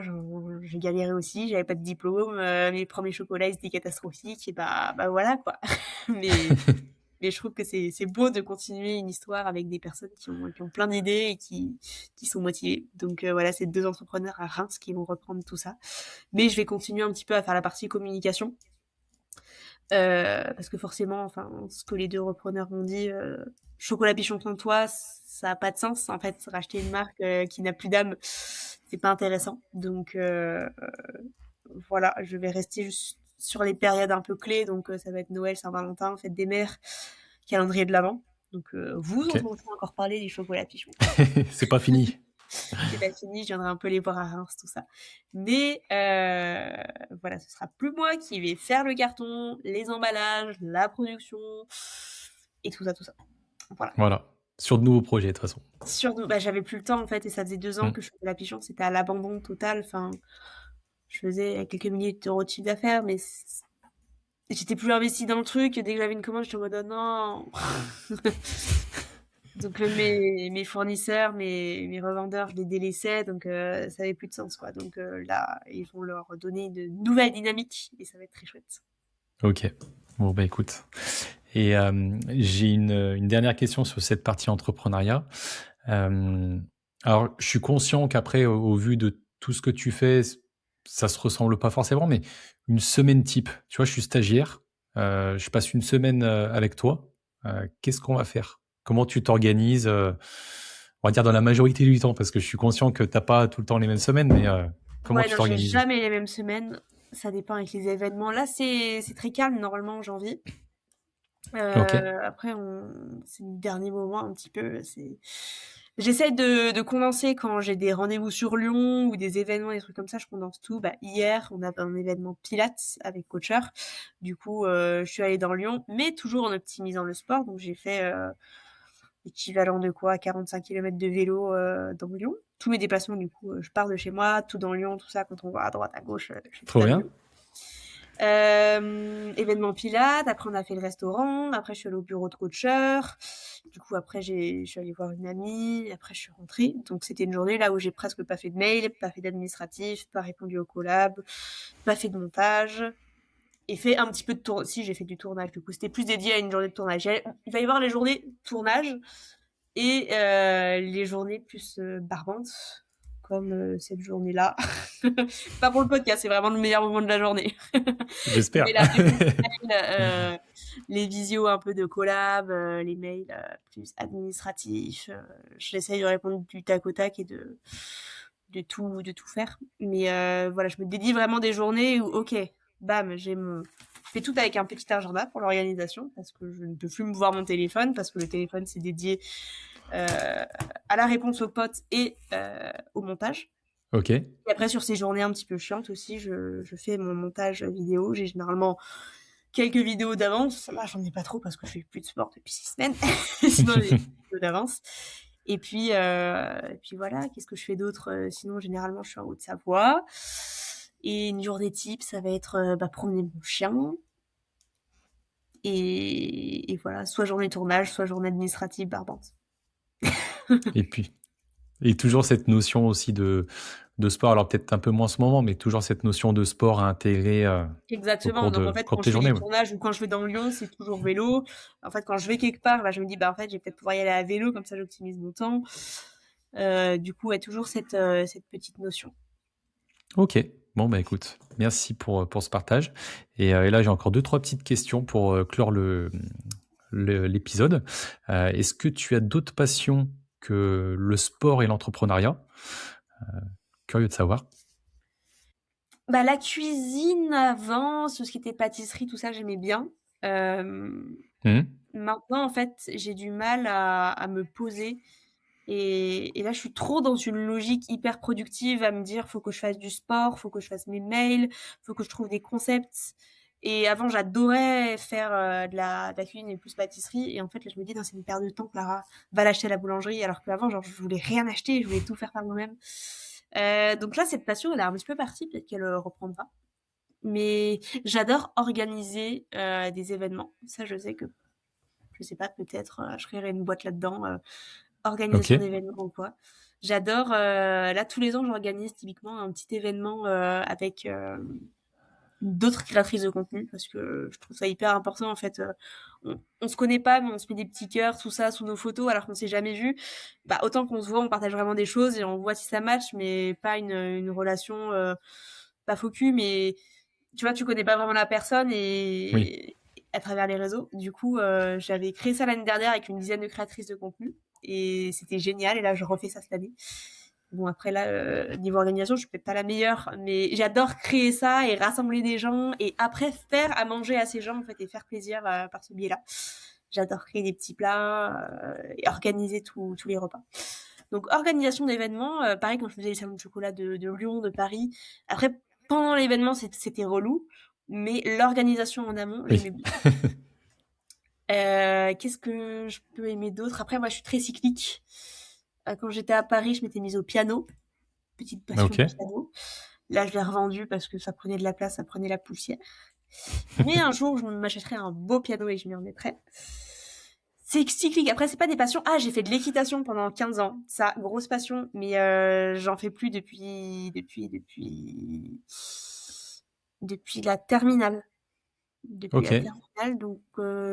Speaker 2: j'ai galéré aussi. J'avais pas de diplôme, mes premiers chocolats ils étaient catastrophiques et bah voilà quoi. Mais mais je trouve que c'est beau de continuer une histoire avec des personnes qui ont plein d'idées et qui sont motivées. Donc voilà, c'est 2 entrepreneurs à Reims qui vont reprendre tout ça. Mais je vais continuer un petit peu à faire la partie communication, parce que forcément, enfin, ce que les 2 repreneurs m'ont dit, chocolat Pichon Comtois, ça a pas de sens. En fait, racheter une marque, qui n'a plus d'âme, c'est pas intéressant. Donc voilà, je vais rester juste sur les périodes un peu clés, donc ça va être Noël, Saint-Valentin, fête des mères, calendrier de l'Avent. Donc vous
Speaker 1: OK.
Speaker 2: entendrez encore parler des chocolats Pichon.
Speaker 1: C'est pas fini.
Speaker 2: C'est pas fini, je viendrai un peu les voir à Reims, tout ça. Mais voilà, ce sera plus moi qui vais faire le carton, les emballages, la production et tout ça, tout ça. Voilà.
Speaker 1: Voilà, sur de nouveaux projets, de toute façon.
Speaker 2: Bah, j'avais plus le temps en fait, et ça faisait 2 ans
Speaker 1: Mmh.
Speaker 2: que je faisais la Pichon, c'était à l'abandon total. Enfin, je faisais quelques milliers d'euros de chiffre d'affaires, mais j'étais plus investie dans le truc. Dès que j'avais une commande, j'étais en mode oh non. Donc mes fournisseurs, mes revendeurs, je les délaissais, donc ça avait plus de sens, quoi. Donc là, ils vont leur donner une nouvelle dynamique et ça va être très chouette.
Speaker 1: Ok. Bon, bah écoute. Et j'ai une dernière question sur cette partie entrepreneuriat. Euh, alors, je suis conscient qu'après, au vu de tout ce que tu fais, ça se ressemble pas forcément, mais une semaine type. Tu vois, je suis stagiaire. Je passe une semaine avec toi. Qu'est-ce qu'on va faire? Comment tu t'organises, on va dire dans la majorité du temps, parce que je suis conscient que t'as pas tout le temps les mêmes semaines, mais comment
Speaker 2: Ouais,
Speaker 1: tu
Speaker 2: non, j'ai
Speaker 1: t'organises?
Speaker 2: jamais les mêmes semaines. Ça dépend avec les événements. Là, c'est très calme normalement en janvier.
Speaker 1: Ok,
Speaker 2: Après, c'est le dernier moment un petit peu. J'essaye de condenser quand j'ai des rendez-vous sur Lyon ou des événements, des trucs comme ça. Je condense tout. Bah, hier, on avait un événement Pilates avec coacher. Du coup, je suis allée dans Lyon, mais toujours en optimisant le sport. Donc, j'ai fait l'équivalent de quoi? 45 km de vélo dans Lyon. Tous mes déplacements, du coup, je pars de chez moi, tout dans Lyon, tout ça. Quand on va à droite, à gauche, je fais tout
Speaker 1: trop
Speaker 2: à
Speaker 1: bien.
Speaker 2: vélo. Événement Pilates, après on a fait le restaurant, après je suis allée au bureau de coacher, du coup après je suis allée voir une amie, après je suis rentrée, donc c'était une journée là où j'ai presque pas fait de mail, pas fait d'administratif, pas répondu au collab, pas fait de montage, et fait un petit peu de tournage, si j'ai fait du tournage, du coup c'était plus dédié à une journée de tournage. Il va y avoir les journées tournage, et les journées plus barbantes, comme cette journée-là. Pas pour le podcast, c'est vraiment le meilleur moment de la journée.
Speaker 1: J'espère.
Speaker 2: Mais la réponse mail, les visios un peu de collab, les mails plus administratifs, j'essaye de répondre du tac au tac et de tout faire. Mais voilà, je me dédie vraiment des journées où, ok, bam, je fais tout avec un petit agenda pour l'organisation parce que je ne peux plus me voir mon téléphone parce que le téléphone c'est dédié à la réponse aux potes et au montage.
Speaker 1: Ok,
Speaker 2: Et après, sur ces journées un petit peu chiantes aussi, je fais mon montage vidéo. J'ai généralement quelques vidéos d'avance. Là, j'en ai pas trop parce que je fais plus de sport depuis 6 semaines. Sinon, j'ai des vidéos d'avance. Et puis voilà, qu'est-ce que je fais d'autre? Sinon, généralement, je suis en Haute-Savoie. Et une journée type, ça va être promener mon chien. Et voilà, soit journée tournage, soit journée administrative barbante.
Speaker 1: et puis et toujours cette notion aussi de sport, alors peut-être un peu moins en ce moment, mais toujours cette notion de sport à intégrer,
Speaker 2: Exactement. Donc, en fait,
Speaker 1: cours
Speaker 2: quand
Speaker 1: de
Speaker 2: je
Speaker 1: tes
Speaker 2: fais des
Speaker 1: journées, ouais.
Speaker 2: tournages ou quand je vais dans Lyon, c'est toujours vélo. En fait, quand je vais quelque part, bah, je me dis, bah, en fait, je vais peut-être pouvoir y aller à vélo, comme ça, j'optimise mon temps. Du coup, ouais, toujours cette petite notion.
Speaker 1: OK. Bon, bah, écoute, merci pour ce partage et là, j'ai encore deux trois petites questions pour, clore l'épisode. Est-ce que tu as d'autres passions que le sport et l'entrepreneuriat? Curieux de savoir.
Speaker 2: Bah, la cuisine avant, tout ce qui était pâtisserie, tout ça, j'aimais bien. Euh,
Speaker 1: Mmh.
Speaker 2: Maintenant, en fait, j'ai du mal à me poser. Et là, je suis trop dans une logique hyper productive à me dire, faut que je fasse du sport, faut que je fasse mes mails, faut que je trouve des concepts. Et avant, j'adorais faire de la cuisine et plus pâtisserie. Et en fait, là, je me dis, non, c'est une perte de temps, Clara. Va l'acheter à la boulangerie. Alors qu'avant, genre, je voulais rien acheter, je voulais tout faire par moi-même. Donc là, cette passion, elle est un petit peu partie. Peut-être qu'elle reprendra. Mais j'adore organiser des événements. Ça, je sais que, je sais pas, peut-être je créerai une boîte là-dedans. Organisation
Speaker 1: OK.
Speaker 2: d'événements ou quoi. J'adore. Là, tous les ans, j'organise typiquement un petit événement avec d'autres créatrices de contenu parce que je trouve ça hyper important en fait. On se connaît pas, mais on se met des petits cœurs, tout ça, sous nos photos alors qu'on s'est jamais vu. Bah, autant qu'on se voit, on partage vraiment des choses et on voit si ça match, mais pas une relation pas faux cul, mais tu vois, tu connais pas vraiment la personne
Speaker 1: Oui.
Speaker 2: et à travers les réseaux. Du coup, j'avais créé ça l'année dernière avec une dizaine de créatrices de contenu et c'était génial. Et là, je refais ça cette année. Bon, après là, niveau organisation, je suis peut-être pas la meilleure, mais j'adore créer ça et rassembler des gens et après faire à manger à ces gens en fait et faire plaisir par ce biais-là. J'adore créer des petits plats et organiser tous les repas. Donc organisation d'événements, pareil quand je faisais les salons de chocolat de Lyon, de Paris. Après, pendant l'événement, c'était relou, mais l'organisation en amont, j'aimais
Speaker 1: Oui.
Speaker 2: bien. Qu'est-ce que je peux aimer d'autre? Après, moi, je suis très cyclique. Quand j'étais à Paris, je m'étais mise au piano. Petite passion
Speaker 1: OK.
Speaker 2: piano. Là, je l'ai revendu parce que ça prenait de la place, ça prenait la poussière. Mais un jour, je m'achèterai un beau piano et je m'y remettrai. C'est cyclique. Après, c'est pas des passions. Ah, j'ai fait de l'équitation pendant 15 ans. Ça, grosse passion. Mais j'en fais plus depuis la terminale. Depuis la
Speaker 1: Ok,
Speaker 2: terminale, donc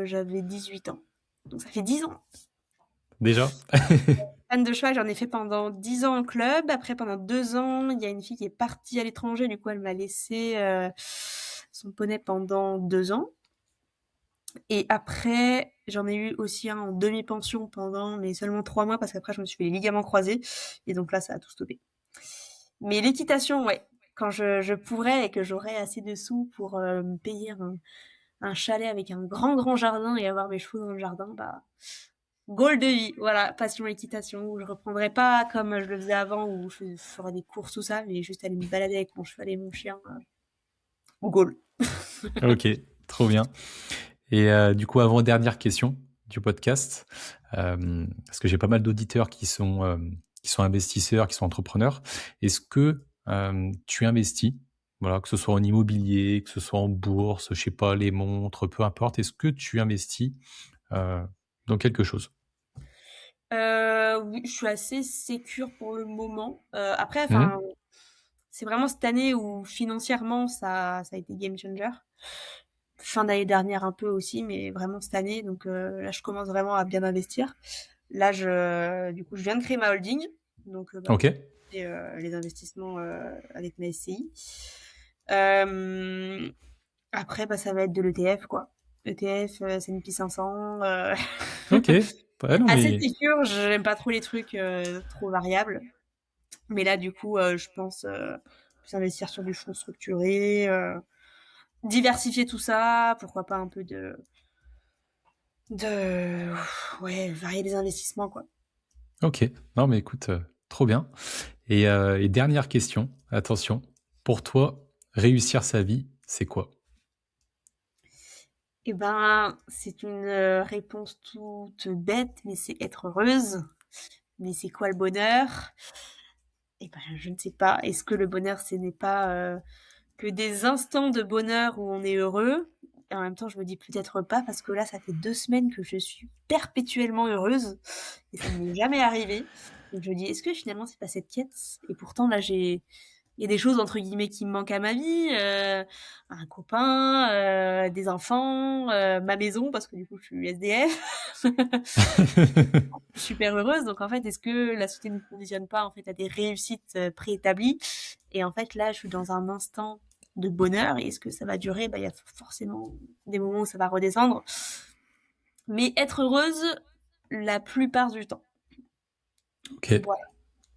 Speaker 2: j'avais 18 ans. Donc ça fait 10 ans.
Speaker 1: déjà.
Speaker 2: Fan de cheval, j'en ai fait pendant 10 ans en club. Après, pendant 2 ans, il y a une fille qui est partie à l'étranger. Du coup, elle m'a laissé son poney pendant 2 ans. Et après, j'en ai eu aussi un en demi-pension pendant, mais seulement 3 mois parce qu'après, je me suis fait les ligaments croisés. Et donc là, ça a tout stoppé. Mais l'équitation, ouais. Quand je pourrais et que j'aurais assez de sous pour me payer un chalet avec un grand, grand jardin et avoir mes chevaux dans le jardin, bah, goal de vie. Voilà, passion équitation, où je reprendrai pas comme je le faisais avant, où je ferais des courses, tout ça, mais juste aller me balader avec mon cheval et mon chien. Goal.
Speaker 1: Ok, trop bien. Et du coup, avant-dernière question du podcast, parce que j'ai pas mal d'auditeurs qui sont investisseurs, qui sont entrepreneurs. Est-ce que tu investis, voilà, que ce soit en immobilier, que ce soit en bourse, je sais pas, les montres, peu importe, est-ce que tu investis euh, dans quelque chose?
Speaker 2: Oui, je suis assez sécure pour le moment. Après, enfin,
Speaker 1: Mhm.
Speaker 2: c'est vraiment cette année où financièrement ça a été game changer. Fin d'année dernière un peu aussi, mais vraiment cette année. Donc là, je commence vraiment à bien investir. Là, du coup, je viens de créer ma holding, donc bah,
Speaker 1: Ok,
Speaker 2: et, les investissements avec ma SCI. Euh, Après, bah, ça va être de l'ETF, quoi. ETF, S&P 500.
Speaker 1: ok. Ouais, non,
Speaker 2: Assez
Speaker 1: mais
Speaker 2: sécure, j'aime pas trop les trucs trop variables. Mais là, du coup, je pense plus investir sur du fonds structuré, diversifier tout ça, pourquoi pas un peu de, ouais, varier les investissements, quoi.
Speaker 1: ok. Non, mais écoute, trop bien. Et dernière question, attention. Pour toi, réussir sa vie, c'est quoi?
Speaker 2: Eh ben, c'est une réponse toute bête, mais c'est être heureuse. Mais c'est quoi le bonheur? Eh ben, je ne sais pas. Est-ce que le bonheur, ce n'est pas que des instants de bonheur où on est heureux? Et en même temps, je me dis peut-être pas, parce que là, ça fait 2 semaines que je suis perpétuellement heureuse, et ça ne m'est jamais arrivé. Donc je me dis, est-ce que finalement, c'est pas cette quête? Et pourtant, là, il y a des choses entre guillemets qui me manquent à ma vie, un copain, des enfants, ma maison parce que du coup je suis SDF. Je suis super heureuse, donc en fait est-ce que la société ne nous conditionne pas en fait à des réussites préétablies? Et en fait là je suis dans un instant de bonheur, et est-ce que ça va durer? Bah il y a forcément des moments où ça va redescendre, mais être heureuse la plupart du temps.
Speaker 1: Ok.
Speaker 2: Voilà,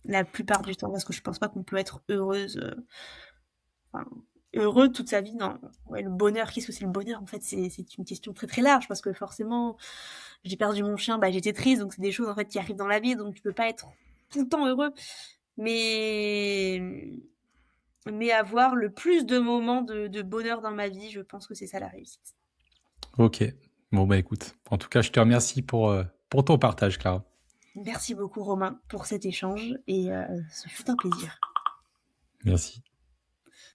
Speaker 2: la plupart du temps, parce que je pense pas qu'on peut être heureuse. Enfin, heureux toute sa vie, non. Ouais, le bonheur, qu'est-ce que c'est le bonheur? En fait, c'est une question très très large, parce que forcément, j'ai perdu mon chien, bah j'étais triste, donc c'est des choses en fait qui arrivent dans la vie, donc tu peux pas être tout le temps heureux, mais mais avoir le plus de moments de bonheur dans ma vie, je pense que c'est ça la réussite.
Speaker 1: Ok. Bon, bah écoute, en tout cas, je te remercie pour ton partage, Clara.
Speaker 2: Merci beaucoup Romain pour cet échange, et ce fut un plaisir.
Speaker 1: Merci.